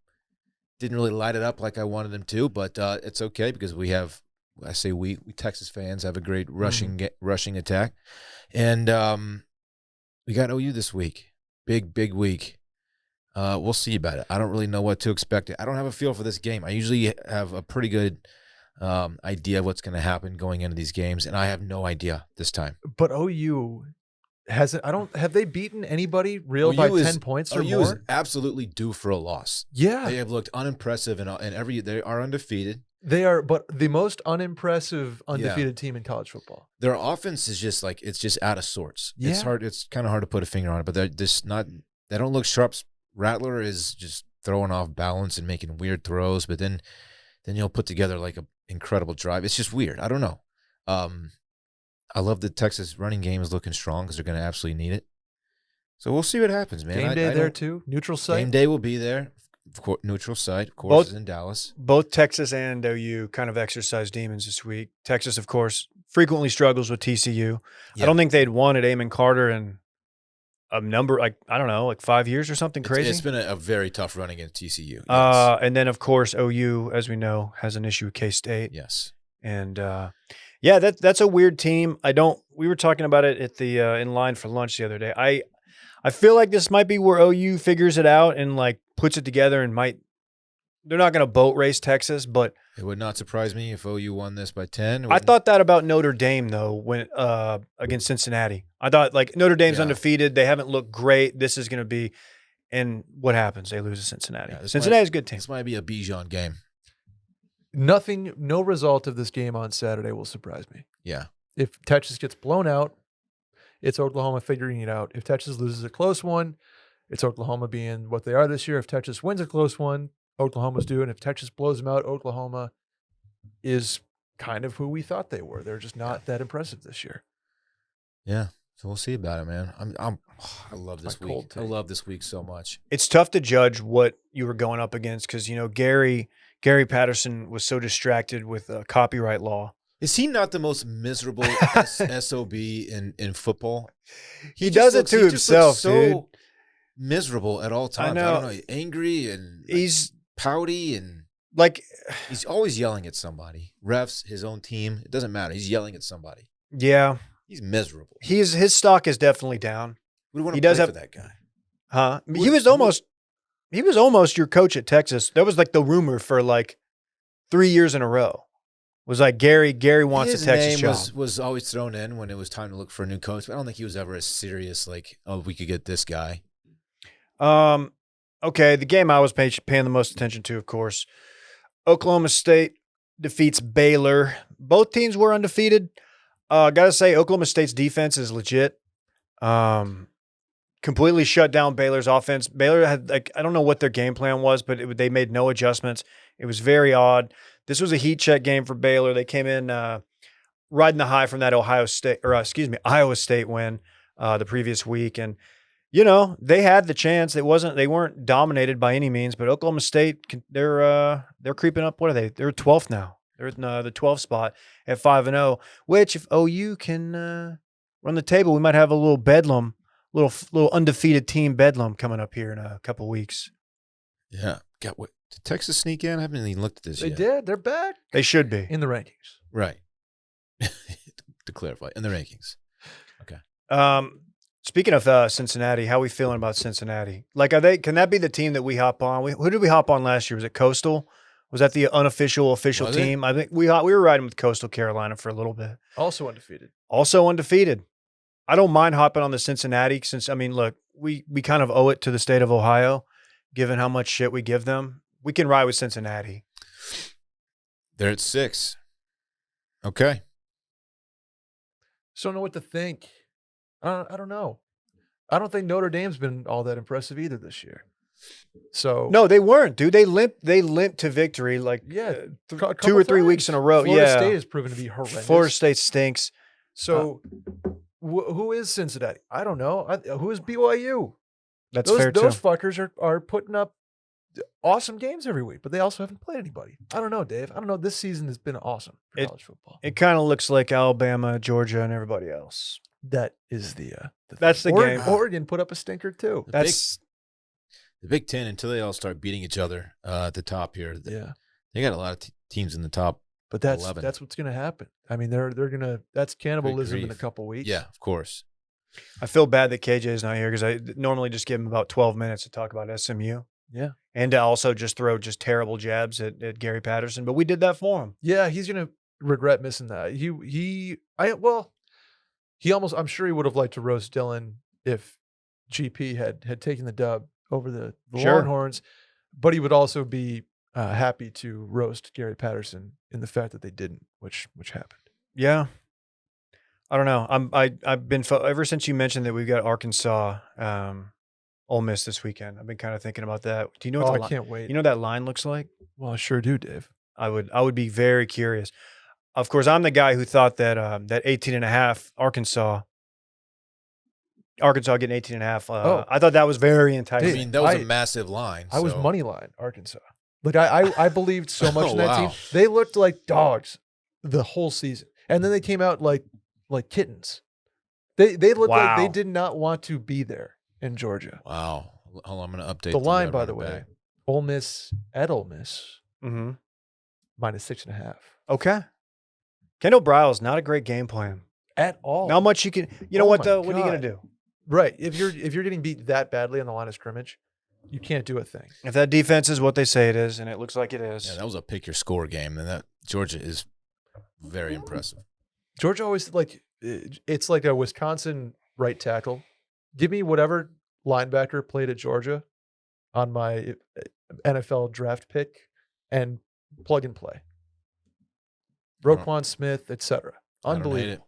Didn't really light it up like I wanted him to, but it's okay because we Texas fans have a great rushing attack. And we got OU this week. Big week. We'll see about it. I don't really know what to expect. I don't have a feel for this game. I usually have a pretty good idea of what's going to happen going into these games, and I have no idea this time. But OU hasn't. Have they beaten anybody real by 10 points or OU more? is absolutely due for a loss. Yeah, They have looked unimpressive, and they are undefeated. they are. But the most unimpressive undefeated team in college football. Their offense is just it's just out of sorts. Yeah. It's kind of hard to put a finger on it, but they're just not. They don't look sharp. Rattler is just throwing off balance and making weird throws, but then you'll put together like an incredible drive. It's just weird. I don't know. I love the Texas running game is looking strong because they're going to absolutely need it. So we'll see what happens, man. Game day I there don't- too. Neutral site. Game day will be there. Neutral site, of course, is in Dallas. Both Texas and OU kind of exercised demons this week. Texas, of course, frequently struggles with TCU. Yeah. I don't think they'd won at Amon Carter in a number, like 5 years or something crazy. It's been a very tough run against TCU. Yes. And then, of course, OU, as we know, has an issue with K-State. Yes. And that's a weird team. We were talking about it at the in line for lunch the other day. I feel like this might be where OU figures it out and like puts it together and might to boat race Texas, but It would not surprise me if OU won this by 10. I thought that about Notre Dame though when against Cincinnati. I thought like Notre Dame's undefeated. They haven't looked great. This is going to be, and what happens? They lose to Cincinnati. Cincinnati's a good team. This might be a Bijan game. No result of this game on Saturday will surprise me. Yeah. If Texas gets blown out, it's Oklahoma figuring it out. If Texas loses a close one, it's Oklahoma being what they are this year. If Texas wins a close one, Oklahoma's due. And if Texas blows them out, Oklahoma is kind of who we thought they were. They're just not that impressive this year. Yeah. So we'll see about it, man. I love this week. I love this week so much. It's tough to judge what you were going up against because, Gary Patterson was so distracted with copyright law. Is he not the most miserable SOB in football? He does it to himself, dude. Miserable at all times. I don't know. Angry and he's pouty and he's always yelling at somebody. Refs, his own team. It doesn't matter. He's yelling at somebody. Yeah. He's miserable. His stock is definitely down. We want to play for that guy. Huh? He was almost your coach at Texas. That was like the rumor for like 3 years in a row. Was like Gary wants a Texas job. His name was always thrown in when it was time to look for a new coach, but I don't think he was ever as serious like, oh, we could get this guy. Okay, the game I was paying the most attention to, of course, Oklahoma State defeats Baylor. Both teams were undefeated. Gotta say, Oklahoma State's defense is legit. Completely shut down Baylor's offense. Baylor had I don't know what their game plan was, but they made no adjustments. It was very odd. This was a heat check game for Baylor. They came in riding the high from that Iowa State win the previous week, and they had the chance. They weren't dominated by any means, but Oklahoma State they're creeping up. What are they? They're 12th now. They're in the 12th spot at 5-0. Which if OU can run the table, we might have a little bedlam, little undefeated team bedlam coming up here in a couple weeks. Yeah. What? Did Texas sneak in? I haven't even looked at this yet. They did. They're back. They should be. In the rankings. Right. To clarify, in the rankings. Okay. Speaking of Cincinnati, how are we feeling about Cincinnati? Like, can that be the team that we hop on? Who did we hop on last year? Was it Coastal? Was that the unofficial team? I think we were riding with Coastal Carolina for a little bit. Also undefeated. I don't mind hopping on the Cincinnati since, look, we kind of owe it to the state of Ohio, given how much shit we give them. We can ride with Cincinnati. They're at 6. Okay. So I don't know what to think. I don't know. I don't think Notre Dame's been all that impressive either this year. So no, they weren't, dude. They limped to victory 2 or 3 weeks in a row. Florida State has proven to be horrendous. Florida State stinks. So who is Cincinnati? I don't know. Who is BYU? That's fair too. Those fuckers are putting up awesome games every week, but they also haven't played anybody. I don't know, Dave. I don't know. This season has been awesome for college football. It kind of looks like Alabama, Georgia, and everybody else. That is the that's thing. The game. Oregon put up a stinker too. The Big Ten, until they all start beating each other at the top here. They got a lot of teams in the top. But that's what's going to happen. They're going to – that's cannibalism in a couple weeks. Yeah, of course. I feel bad that KJ is not here because I normally just give him about 12 minutes to talk about SMU. Yeah. And to also just throw terrible jabs at Gary Patterson. But we did that for him. Yeah, he's going to regret missing that. I'm sure he would have liked to roast Dylan if GP had taken the dub over the Longhorns, but he would also be happy to roast Gary Patterson in the fact that they didn't, which happened. Yeah, I don't know. I've been ever since you mentioned that we've got Arkansas, Ole Miss this weekend. I've been kind of thinking about that. Do you know what I can't wait. You know what that line looks like? Well, I sure do, Dave. I would be very curious. Of course, I'm the guy who thought that that 18.5 Arkansas getting 18.5. I thought that was very enticing. That was a massive line. I was money line Arkansas. Like I believed so much in that team. They looked like dogs the whole season, and then they came out like kittens. They looked like they did not want to be there in Georgia. Wow. Hold on, I'm going to update the line. By the way, Ole Miss at Ole Miss -6.5. Okay. Kendall Briles, not a great game plan at all. Not much you can. You know what though? What are you going to do? Right. If you're getting beat that badly on the line of scrimmage, you can't do a thing. If that defense is what they say it is, and it looks like it is. Yeah, that was a pick your score game, and that Georgia is very impressive. Georgia always it's like a Wisconsin right tackle. Give me whatever linebacker played at Georgia on my NFL draft pick and plug and play. Roquan Smith, etc. Unbelievable.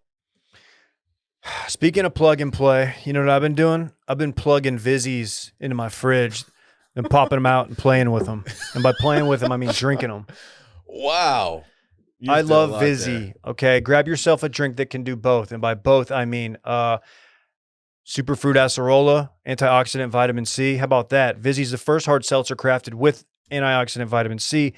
Speaking of plug and play, you know what I've been doing? I've been plugging Vizzies into my fridge and popping them out and playing with them. And by playing with them, I mean drinking them. Wow. I love Vizzy. Okay, grab yourself a drink that can do both. And by both, I mean superfruit acerola, antioxidant vitamin C. How about that? Vizzy's the first hard seltzer crafted with antioxidant vitamin C.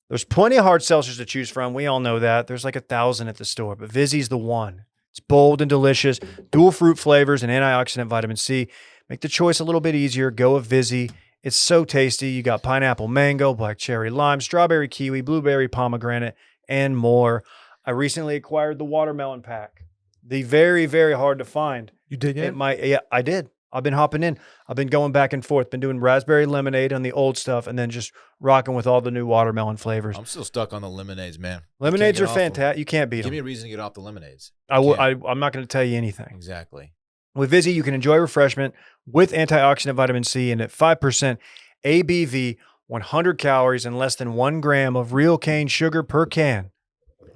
There's plenty of hard seltzers to choose from. We all know that. There's like 1,000 at the store, but Vizzy's the one. It's bold and delicious, dual fruit flavors and antioxidant vitamin C. Make the choice a little bit easier. Go with Vizzy. It's so tasty. You got pineapple mango, black cherry lime, strawberry kiwi, blueberry pomegranate, and more. I recently acquired the watermelon pack. The very, very hard to find. You did it? Yeah, I did. I've been hopping in. I've been going back and forth. Been doing raspberry lemonade on the old stuff and then just rocking with all the new watermelon flavors. I'm still stuck on the lemonades, man. Lemonades are fantastic. You can't beat them. Give me a reason to get off the lemonades. I'm not going to tell you anything. Exactly. With Vizzy, you can enjoy refreshment with antioxidant vitamin C and at 5% ABV, 100 calories, and less than 1 gram of real cane sugar per can.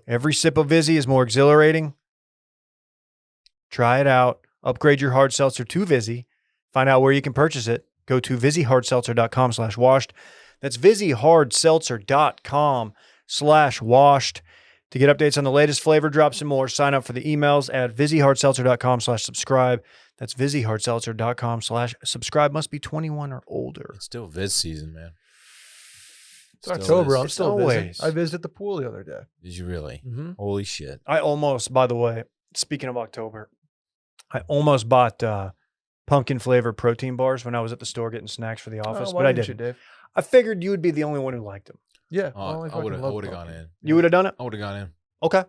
Every sip of Vizzy is more exhilarating. Try it out. Upgrade your hard seltzer to Vizzy. Find out where you can purchase it. Go to VizzyHardSeltzer.com/washed. That's VizzyHardSeltzer.com/washed. To get updates on the latest flavor drops and more, sign up for the emails at VizzyHardSeltzer.com/subscribe. That's VizzyHardSeltzer.com/subscribe. Must be 21 or older. It's still Viz season, man. It's October. I'm It's still always. visiting. I visited the pool the other day. Did you really? Mm-hmm. Holy shit. I almost, by the way, speaking of October, I almost bought pumpkin flavored protein bars when I was at the store getting snacks for the office, but I didn't. You, Dave? I figured you would be the only one who liked them. Yeah. I would have gone in. You would have done it? I would have gone in. Okay.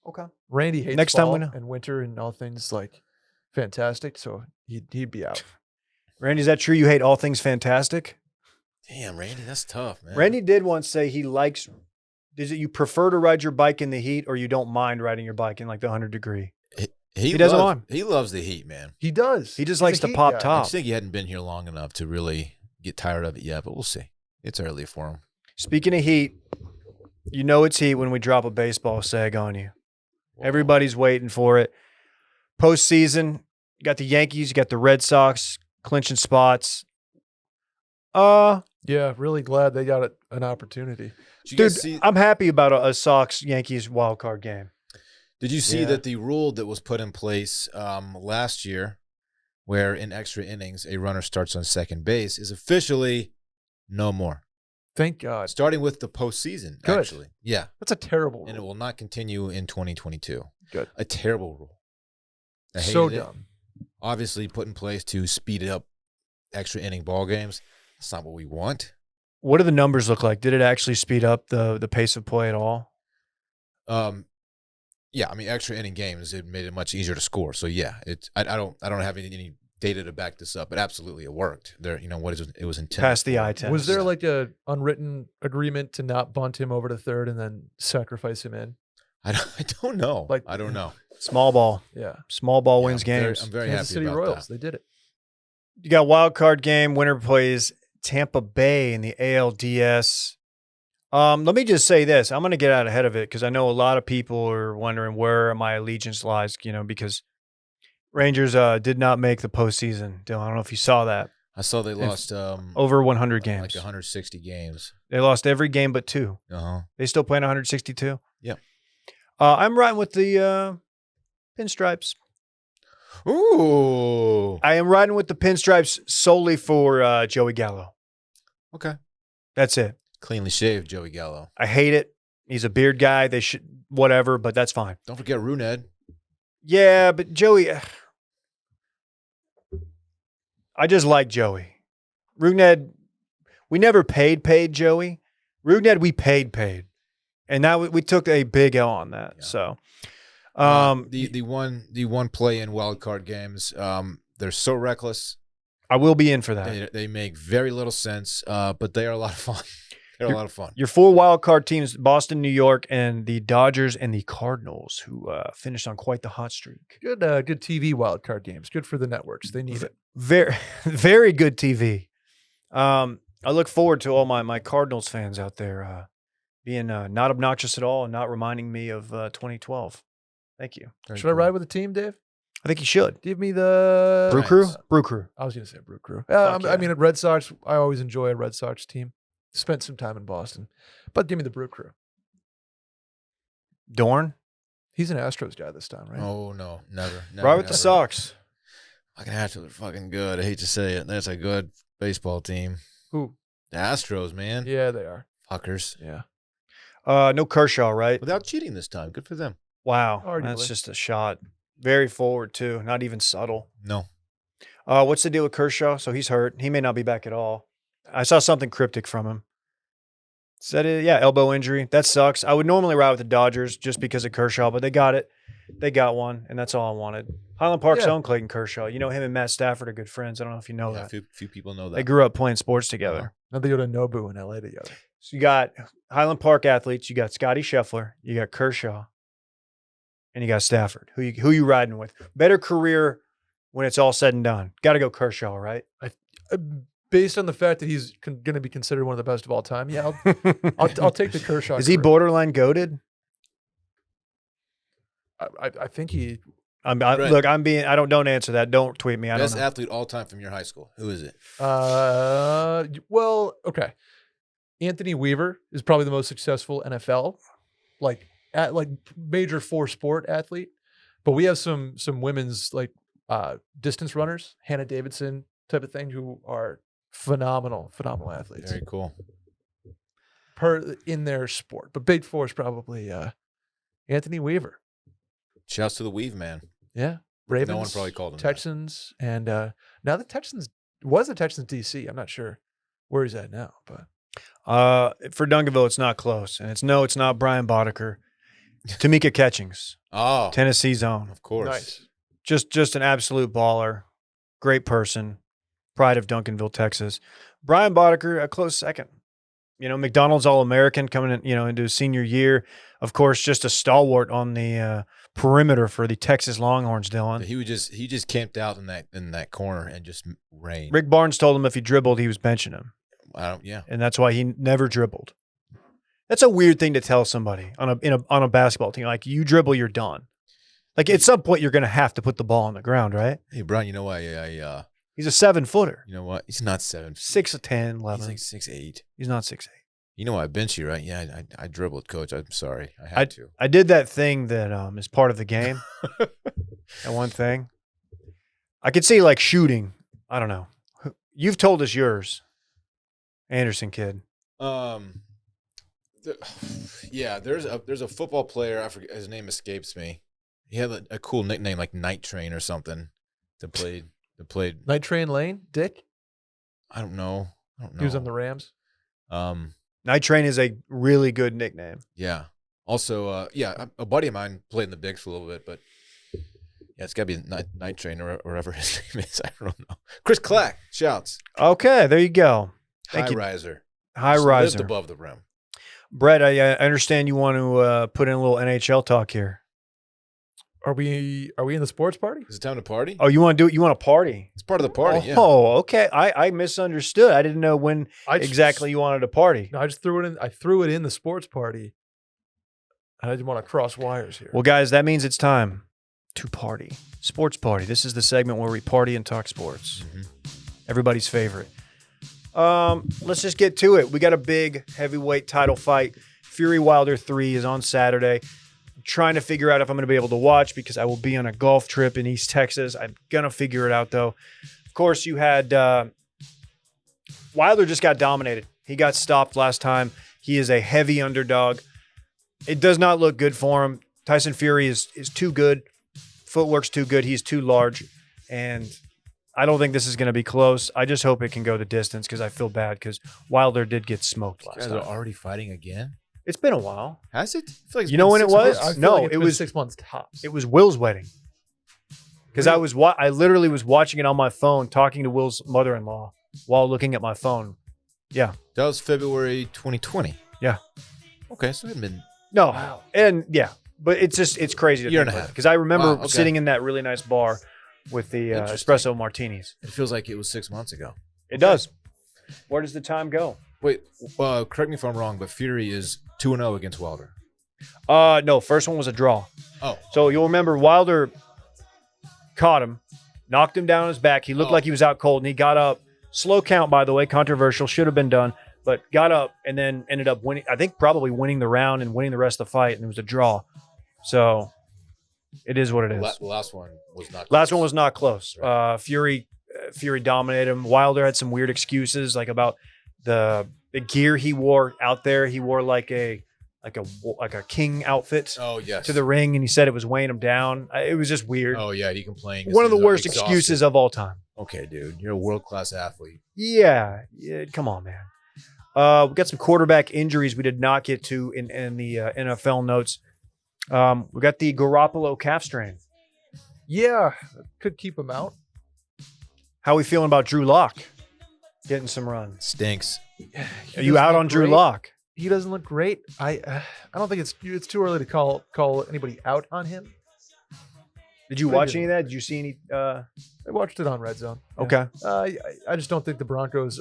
Okay. Randy hates Next time fall we know. and winter and all things like fantastic, so he'd be out. Randy, is that true? You hate all things fantastic? Damn, Randy, that's tough, man. Randy did once say he likes, is it you prefer to ride your bike in the heat or you don't mind riding your bike in like the 100-degree? He doesn't loves, mind. He loves the heat, man. He does. He just He's likes a to heat pop guy. I top. just think he hadn't been here long enough to really get tired of it yet, but we'll see. It's early for him. Speaking of heat, you know it's heat when we drop a baseball seg on you. Whoa. Everybody's waiting for it. Postseason, you got the Yankees, you got the Red Sox clinching spots. Yeah, really glad they got an opportunity. Did you Dude, guys see, I'm happy about a Sox-Yankees wild card game. did you see Yeah. that the rule that was put in place last year, where in extra innings a runner starts on second base, is officially no more? Thank God. Starting with the postseason, Good. actually. Yeah. That's a terrible And it rule. will not continue in 2022. Good. A terrible rule. I So hated it. dumb. Obviously put in place to speed up extra inning ball games. That's not what we want. What do the numbers look like? Did it actually speed up the pace of play at all? Yeah, I mean, extra inning games, it made it much easier to score. So yeah, I don't have any data to back this up, but absolutely it worked. There, what it was intended. Past the for. eye test. Was there like a unwritten agreement to not bunt him over to third and then sacrifice him in? I don't know. Like- I don't know. Small ball. Yeah. Small ball Yeah, wins games. I'm very Kansas happy City about Royals. that. They did it. You got wild card game. Winner plays Tampa Bay in the ALDS. Let me just say this. I'm going to get out ahead of it because I know a lot of people are wondering where my allegiance lies, because Rangers did not make the postseason. Dylan, I don't know if you saw that. I saw they lost Over 100 games. like 160 games. They lost every game but 2. Uh-huh. They still playing 162? Yeah. I'm riding with the pinstripes. Ooh. I am riding with the pinstripes solely for Joey Gallo. Okay. That's it. Cleanly shaved Joey Gallo. I hate it. He's a beard guy. They should, whatever, but that's fine. Don't forget Runed. Yeah, but Joey, I just like Joey. Rugned, we never paid Joey. Rugned, we paid. And now we took a big L on that. Yeah. So, the one play in wild card games, they're so reckless. I will be in for that. They make very little sense, but they are a lot of fun. They're a lot of fun. Your 4 wild card teams: Boston, New York, and the Dodgers and the Cardinals, who finished on quite the hot streak. Good TV wild card games. Good for the networks. They need it. Very, very good TV. I look forward to all my Cardinals fans out there being not obnoxious at all and not reminding me of 2012. Thank you. Should I ride with the team, Dave? I think you should. Give me the Brew Crew? Brew Crew. I was going to say Brew Crew. Yeah. I mean, at Red Sox, I always enjoy a Red Sox team. Spent some time in Boston, but give me the Brew Crew. Dorn? He's an Astros guy this time, right? Oh, no. Never. Right with the Sox. Fucking Astros are fucking good. I hate to say it. That's a good baseball team. Who? The Astros, man. Yeah, they are. Fuckers. Yeah. No Kershaw, right? Without cheating this time. Good for them. Wow. Arguably. That's just a shot. Very forward, too. Not even subtle. No. What's the deal with Kershaw? So he's hurt. He may not be back at all. I saw something cryptic from him. Said it, yeah, elbow injury. That sucks. I would normally ride with the Dodgers just because of Kershaw, but they got it. They got one, and that's all I wanted. Highland Park's own Clayton Kershaw. You know, him and Matt Stafford are good friends. I don't know if you know Yeah, that. few people know that. They grew up playing sports together. Now they go to Nobu in LA together. So you got Highland Park athletes. You got Scotty Scheffler. You got Kershaw. And you got Stafford. Who you riding with? Better career when it's all said and done. Got to go Kershaw, right? Based on the fact that he's going to be considered one of the best of all time, yeah, I'll take the Kershaw. Is he borderline goated? I think he. Look, I'm being. I don't answer that. Don't tweet me. I Best don't know. athlete all time from your high school. Who is it? Well, okay. Anthony Weaver is probably the most successful NFL, like major 4-sport athlete. But we have some women's distance runners, Hannah Davidson type of thing, who are phenomenal athletes. Very cool. In their sport. But Big Four is probably Anthony Weaver. Shouts to the Weave man. Yeah. Ravens. No one probably called him Texans. And now the Texans was the Texans DC. I'm not sure where he's at now, but for Duncanville, it's not close. And it's not Brian Boddicker. Tamika Catchings. Oh. Tennessee's own. Of course. nice. Just an absolute baller. Great person. Pride of Duncanville, Texas. Brian Boddicker, a close second. You know, McDonald's All-American coming in, into his senior year. Of course, just a stalwart on the perimeter for the Texas Longhorns, Dylan. He just camped out in that corner and just rained. Rick Barnes told him if he dribbled, he was benching him. Yeah. And that's why he never dribbled. That's a weird thing to tell somebody on a basketball team. Like, you dribble, you're done. Like, at some point, you're going to have to put the ball on the ground, right? Hey, Brian, you know why He's a 7-footer. you know what? He's not 7. 6'10", 11. He's like 6'8". He's not 6'8". You know I bench you, right? Yeah, I dribbled, coach. I'm sorry. I had to. I did that thing that is part of the game. That one thing. I could see, like, shooting. I don't know. You've told us yours. Anderson kid. There's a football player. I forget, his name escapes me. He had a cool nickname like Night Train or something. That played. Night Train Lane, Dick. I don't know. He was on the Rams. Night Train is a really good nickname. Yeah. Also, a buddy of mine played in the Bigs for a little bit, but yeah, it's got to be Night Train or whatever his name is. I don't know. Chris Clack shouts. Okay, there you go. Thank you. Riser. High Just riser. lived above the rim. Brett, I understand you want to put in a little NHL talk here. Are we in the sports party? Is it time to party? Oh, you want to do it? You want to party? It's part of the party. Yeah. Oh, okay. I misunderstood. I didn't know when exactly you wanted to party. No, I just threw it in. I threw it in the sports party. I didn't want to cross wires here. Well, guys, that means it's time to party. Sports party. This is the segment where we party and talk sports. Mm-hmm. Everybody's favorite. Let's just get to it. We got a big heavyweight title fight. Fury Wilder 3 is on Saturday. I'm trying to figure out if I'm going to be able to watch because I will be on a golf trip in East Texas. I'm going to figure it out, though. Of course, you had Wilder just got dominated. He got stopped last time. He is a heavy underdog. It does not look good for him. Tyson Fury is too good. Footwork's too good. He's too large. And I don't think this is going to be close. I just hope it can go the distance because I feel bad because Wilder did get smoked last You guys time. are already fighting again? It's been a while. Has it? I feel like it's You know been when it 6 was? months. I feel No, like it's it been was 6 months tops. It was Will's wedding. because I literally was watching it on my phone, talking to Will's mother-in-law while looking at my phone. Yeah. That was February 2020. Yeah. Okay, so it had been No. And yeah, but it's crazy to Year think and a about half. because I remember Wow, okay. sitting in that really nice bar with the espresso martinis. It feels like it was 6 months ago. It does. Where does the time go? Wait, correct me if I'm wrong, but Fury is 2-0 against Wilder. No, first one was a draw. Oh, So you'll remember Wilder caught him, knocked him down on his back. He looked like he was out cold, and he got up. Slow count, by the way, controversial, should have been done, but got up and then ended up winning. I think probably winning the round and winning the rest of the fight, and it was a draw. So it is what it is. the last one was not close. Last one was not close. Right. Fury dominated him. Wilder had some weird excuses, like about the gear he wore out there. He wore like a king outfit Oh, yes. to the ring, and he said it was weighing him down. It was just weird. Oh, yeah, he complained. One of the He was worst exhausted. excuses of all time. Okay, dude, you're a world-class athlete. Yeah, come on, man. We got some quarterback injuries we did not get to in the NFL notes. We got the Garoppolo calf strain. Yeah, could keep him out. How are we feeling about Drew Lock getting some runs? Stinks. Are you out on Drew Lock? He doesn't look great. I don't think it's too early to call anybody out on him. Did you watch any of that? Did you see any? I watched it on Red Zone. Yeah. Okay. I just don't think the Broncos.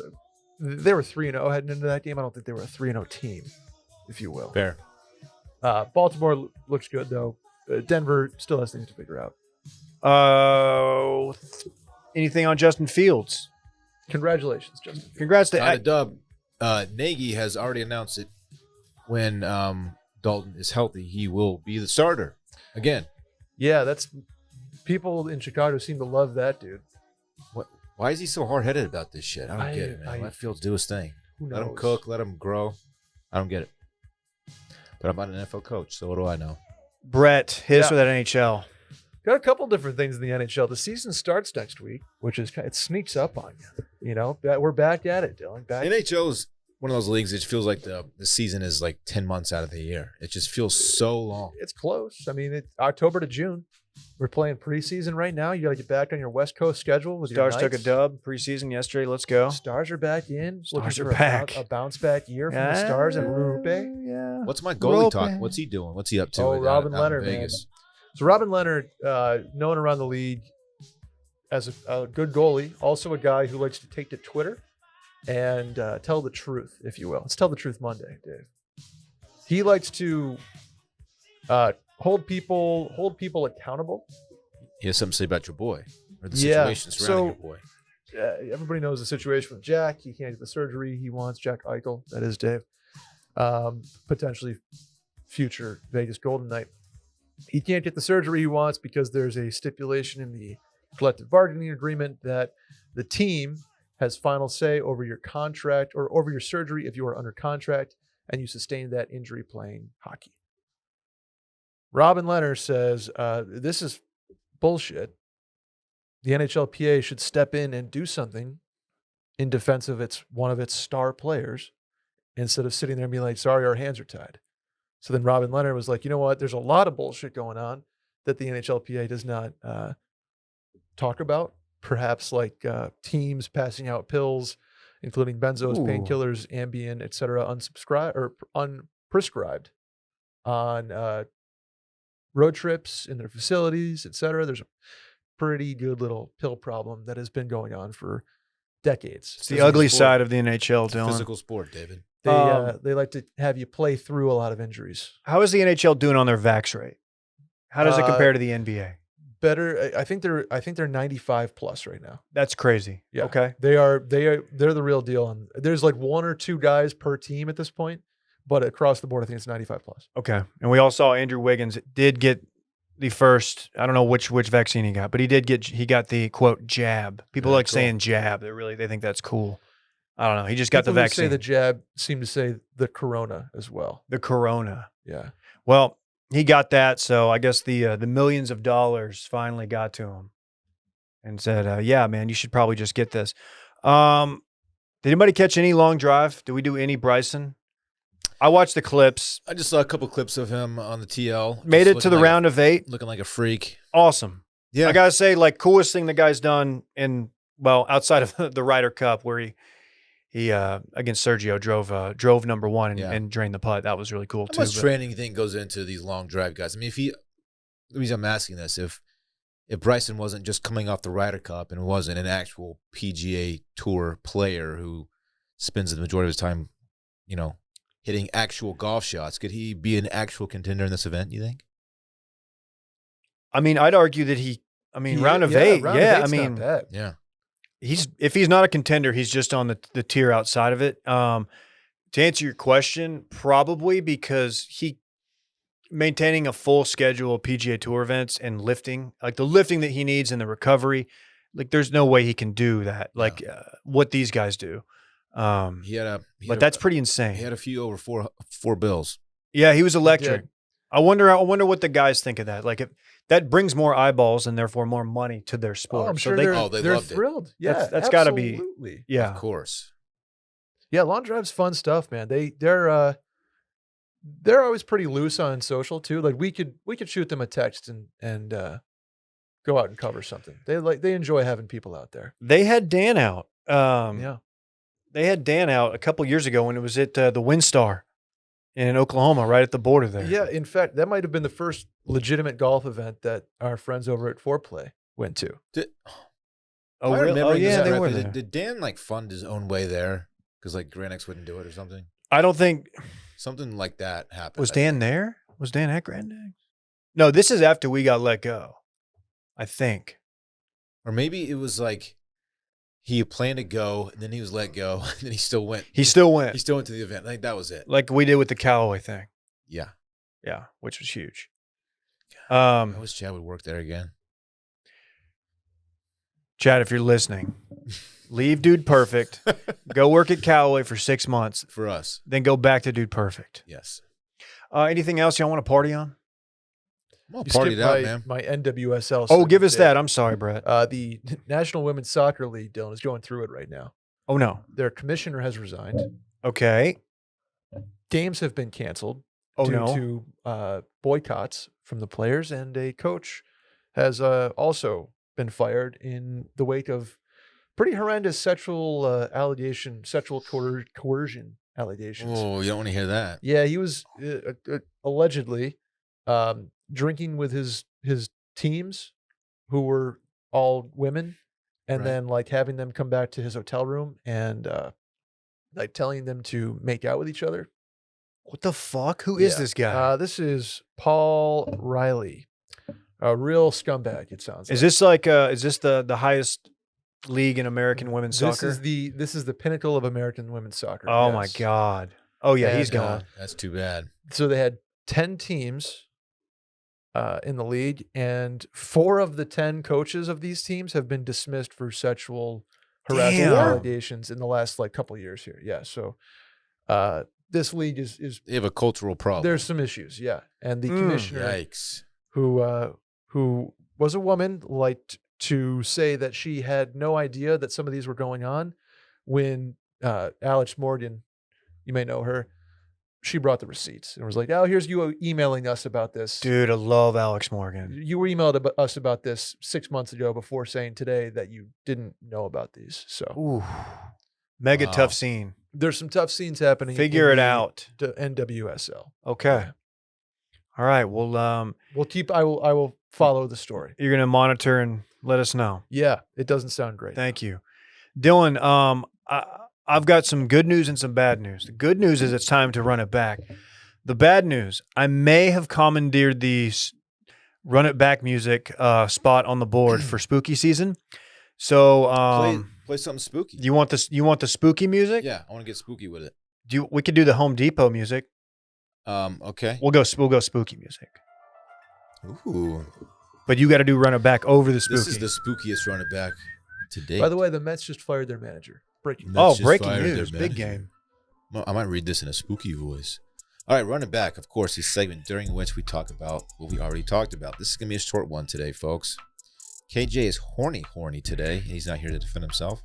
They were 3-0 heading into that game. I don't think they were a 3-0 team, if you will. Fair. Baltimore looks good though. Denver still has things to figure out. Anything on Justin Fields? Congratulations, Justin. Congrats to Got a dub. Nagy has already announced it. When Dalton is healthy, he will be the starter again. Yeah, that's people in Chicago seem to love that dude. What? Why is he so hard-headed about this shit? I don't get it, man. Let Fields do his thing. Who knows? Let him cook. Let him grow. I don't get it. But I'm not an NFL coach, so what do I know? Brett, hit us with that NHL. Got a couple different things in the NHL. The season starts next week, which is it sneaks up on you. You know, we're back at it, Dylan. Back. NHL is one of those leagues. It feels like the season is like 10 months out of the year. It just feels so long. It's close. I mean, it's October to June. We're playing preseason right now. You got to get back on your West Coast schedule. With Stars your took a Knights. dub preseason yesterday. Let's go. Stars are back in. Stars Looking are for back. A bounce back year from the Stars and Rupe. Yeah. What's my goalie Rope talk? it. What's he doing? What's he up to? Oh, out Robin in Leonard, Vegas? So Robin Leonard, known around the league as a good goalie, also a guy who likes to take to Twitter and tell the truth, if you will. It's Tell the Truth Monday, Dave. He likes to hold people accountable. He has something to say about your boy or the Yeah, situation surrounding so- your boy. Everybody knows the situation with Jack. He can't get the surgery he wants. Jack Eichel, that is Dave. Potentially future Vegas Golden Knight. He can't get the surgery he wants because there's a stipulation in the collective bargaining agreement that the team has final say over your contract or over your surgery if you are under contract and you sustain that injury playing hockey. Robin Leonard says, this is bullshit. The NHLPA should step in and do something in defense of one of its star players instead of sitting there and being like, sorry, our hands are tied. So then Robin Leonard was like, you know what? There's a lot of bullshit going on that the NHLPA does not talk about. Perhaps like teams passing out pills, including benzos, Ooh. painkillers, Ambien, et cetera, unprescribed on road trips in their facilities, et cetera. There's a pretty good little pill problem that has been going on for decades. It's the ugly side of the NHL, Dylan. Physical sport, David. They like to have you play through a lot of injuries. How is the NHL doing on their vax rate? How does it compare to the NBA? Better, I think they're 95 plus right now. That's crazy. Yeah. Okay. They're the real deal. There's like one or two guys per team at this point, but across the board, I think it's 95 plus. Okay. And we all saw Andrew Wiggins did get the first, I don't know which vaccine he got, but he got the quote jab. People like cool. saying jab. They think that's cool. I don't know. He just got People the who vaccine. say the jab seem to say the corona as well. The corona. Yeah. Well, he got that, so I guess the millions of dollars finally got to him and said, yeah, man, you should probably just get this. Did anybody catch any long drive? Did we do any Bryson? I watched the clips. I just saw a couple clips of him on the TL. Made Just it to the looking like round of 8. looking like a freak. Awesome. Yeah. I gotta say, like, coolest thing the guy's done outside of the Ryder Cup where he against Sergio drove number one and drained the putt. That was really cool How too. much training you think goes into these long drive guys? I mean, the reason I'm asking this, if Bryson wasn't just coming off the Ryder Cup and wasn't an actual PGA Tour player who spends the majority of his time, hitting actual golf shots, could he be an actual contender in this event, you think? I mean, I'd argue that round of eight. Yeah, I mean, not bad. Yeah. if he's not a contender, he's just on the tier outside of it. To answer your question, probably because he maintaining a full schedule of PGA Tour events and lifting, like the lifting that he needs and the recovery, like there's no way he can do that. Like what these guys do. But that's pretty insane. He had a few over four bills. Yeah, he was electric. I wonder what the guys think of that. Like, if that brings more eyeballs and therefore more money to their sport. I'm sure so they they're loved it. thrilled. Yeah, that's got to be. absolutely. Yeah, Of course. Yeah, long drive's fun stuff, man. They're always pretty loose on social too. Like we could shoot them a text and go out and cover something. They enjoy having people out there. they had Dan out. Yeah. They had Dan out a couple years ago when it was at the WinStar in Oklahoma, right at the border there. Yeah, in fact, that might have been the first legitimate golf event that our friends over at Foreplay went to. Oh, Am I really? Oh, remembering this yeah, they were correctly? there. Did Dan fund his own way there? Because Grand X wouldn't do it or something? I don't think Something like that happened. was I Dan think. there. Was Dan at Grand X? No, this is after we got let go. I think. Or maybe it was he planned to go, and then he was let go, and then he still went. He still went. He still went to the event. I think that was it. Like we did with the Callaway thing. Yeah. Yeah, which was huge. I wish Chad would work there again. Chad, if you're listening, leave Dude Perfect, go work at Callaway for 6 months, For us. then go back to Dude Perfect. Yes. Anything else y'all want to party on? I'm all You partied skipped out, man. my NWSL. Oh, give segment us there. that. I'm sorry, Brett. The National Women's Soccer League, Dylan, is going through it right now. Oh, no. Their commissioner has resigned. Okay. Games have been canceled Oh, due no. to boycotts from the players, and a coach has also been fired in the wake of pretty horrendous sexual coercion allegations. Oh, you don't want to hear that. Yeah, he was allegedly drinking with his teams, who were all women, and Right. then having them come back to his hotel room and telling them to make out with each other. What the fuck? Who is Yeah. this guy? This is Paul Riley, a real scumbag. It sounds. Is like. this the highest league in American women's soccer? This is the pinnacle of American women's soccer. Oh, my yes. God. Oh, yeah, he's And, gone. That's too bad. So they had 10 teams in the league, and 4 of the 10 coaches of these teams have been dismissed for sexual harassment Damn. allegations in the last couple of years here. Yeah, so this league is They have a cultural problem. there's some issues. Yeah, and the commissioner, Yikes. who was a woman, liked to say that she had no idea that some of these were going on when Alex Morgan, you may know her, she brought the receipts and was like, "Oh, here's you emailing us about this. Dude, I love Alex Morgan. You emailed us about this 6 months ago before saying today that you didn't know about these." So Ooh. Mega Wow. tough scene. there's some tough scenes happening. Figure in it the out. NWSL. Okay. Yeah. All right. Well, We'll keep. I will follow the story. you're going to monitor and let us know. Yeah, it doesn't sound great. Thank you. Dylan, I've got some good news and some bad news. The good news is it's time to run it back. The bad news, I may have commandeered the run it back music spot on the board for spooky season. So Play something spooky. you want this? You want the spooky music? Yeah, I want to get spooky with it. We could do the Home Depot music. Okay. We'll go spooky music. Ooh. But you got to do run it back over the spooky. This is the spookiest run it back to date. By the way, the Mets just fired their manager. Breaking. Mets oh, just breaking fired their news! Big manager. game. Well, I might read this in a spooky voice. All right, run it back. Of course, the segment during which we talk about what we already talked about. This is going to be a short one today, folks. KJ is horny today. He's not here to defend himself.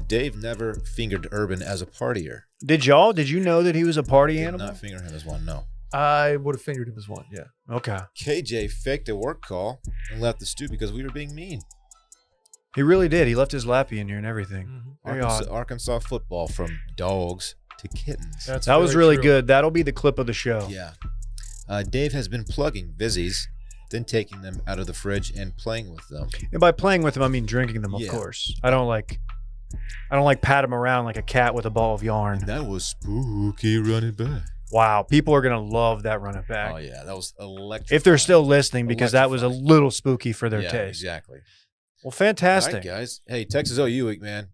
Dave never fingered Urban as a partier. Did you know that he was a party Did animal? not finger him as one, no. I would have fingered him as one. Yeah. Okay. KJ faked a work call and left the stew because we were being mean. He really did. He left his lappy in here and everything. Very odd. Arkansas football from dogs to kittens. That was really good. That'll be the clip of the show. Yeah. Dave has been plugging Vizzies, then taking them out of the fridge and playing with them. And by playing with them, I mean drinking them, of Yeah. course. I don't like pat him around like a cat with a ball of yarn. That was spooky running back. Wow. People are going to love that running back. Oh, yeah. That was electric. If they're still listening, because that was a little spooky for their taste. Exactly. Well, fantastic. All right, guys. Hey, Texas OU week, man.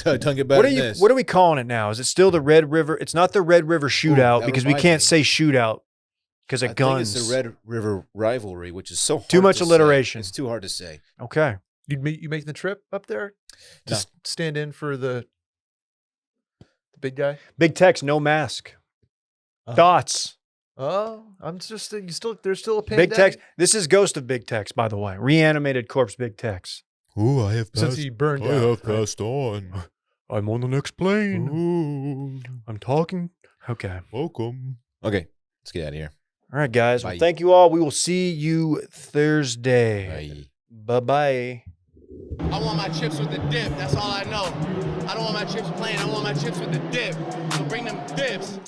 Don't get better than this. What are we calling it now? Is it still the Red River? It's not the Red River Shootout because we can't say shootout because of guns. I think it's the Red River rivalry, which is so hard too much to alliteration. Say. It's too hard to say. Okay. You make the trip up there? Just stand in for the big guy? Big Tex, no mask. Thoughts? Oh, I'm just there's still a pandemic. Big Tex. This is Ghost of Big Tex, by the way. Reanimated corpse Big Tex. Ooh, I have since he burned out. Passed on. I'm on the next plane. Ooh. I'm talking. Okay. Welcome. Okay, let's get out of here. All right, guys. Well, thank you all. We will see you Thursday. Bye. Bye-bye. I want my chips with the dip. That's all I know. I don't want my chips plain. I want my chips with the dip. So bring them dips.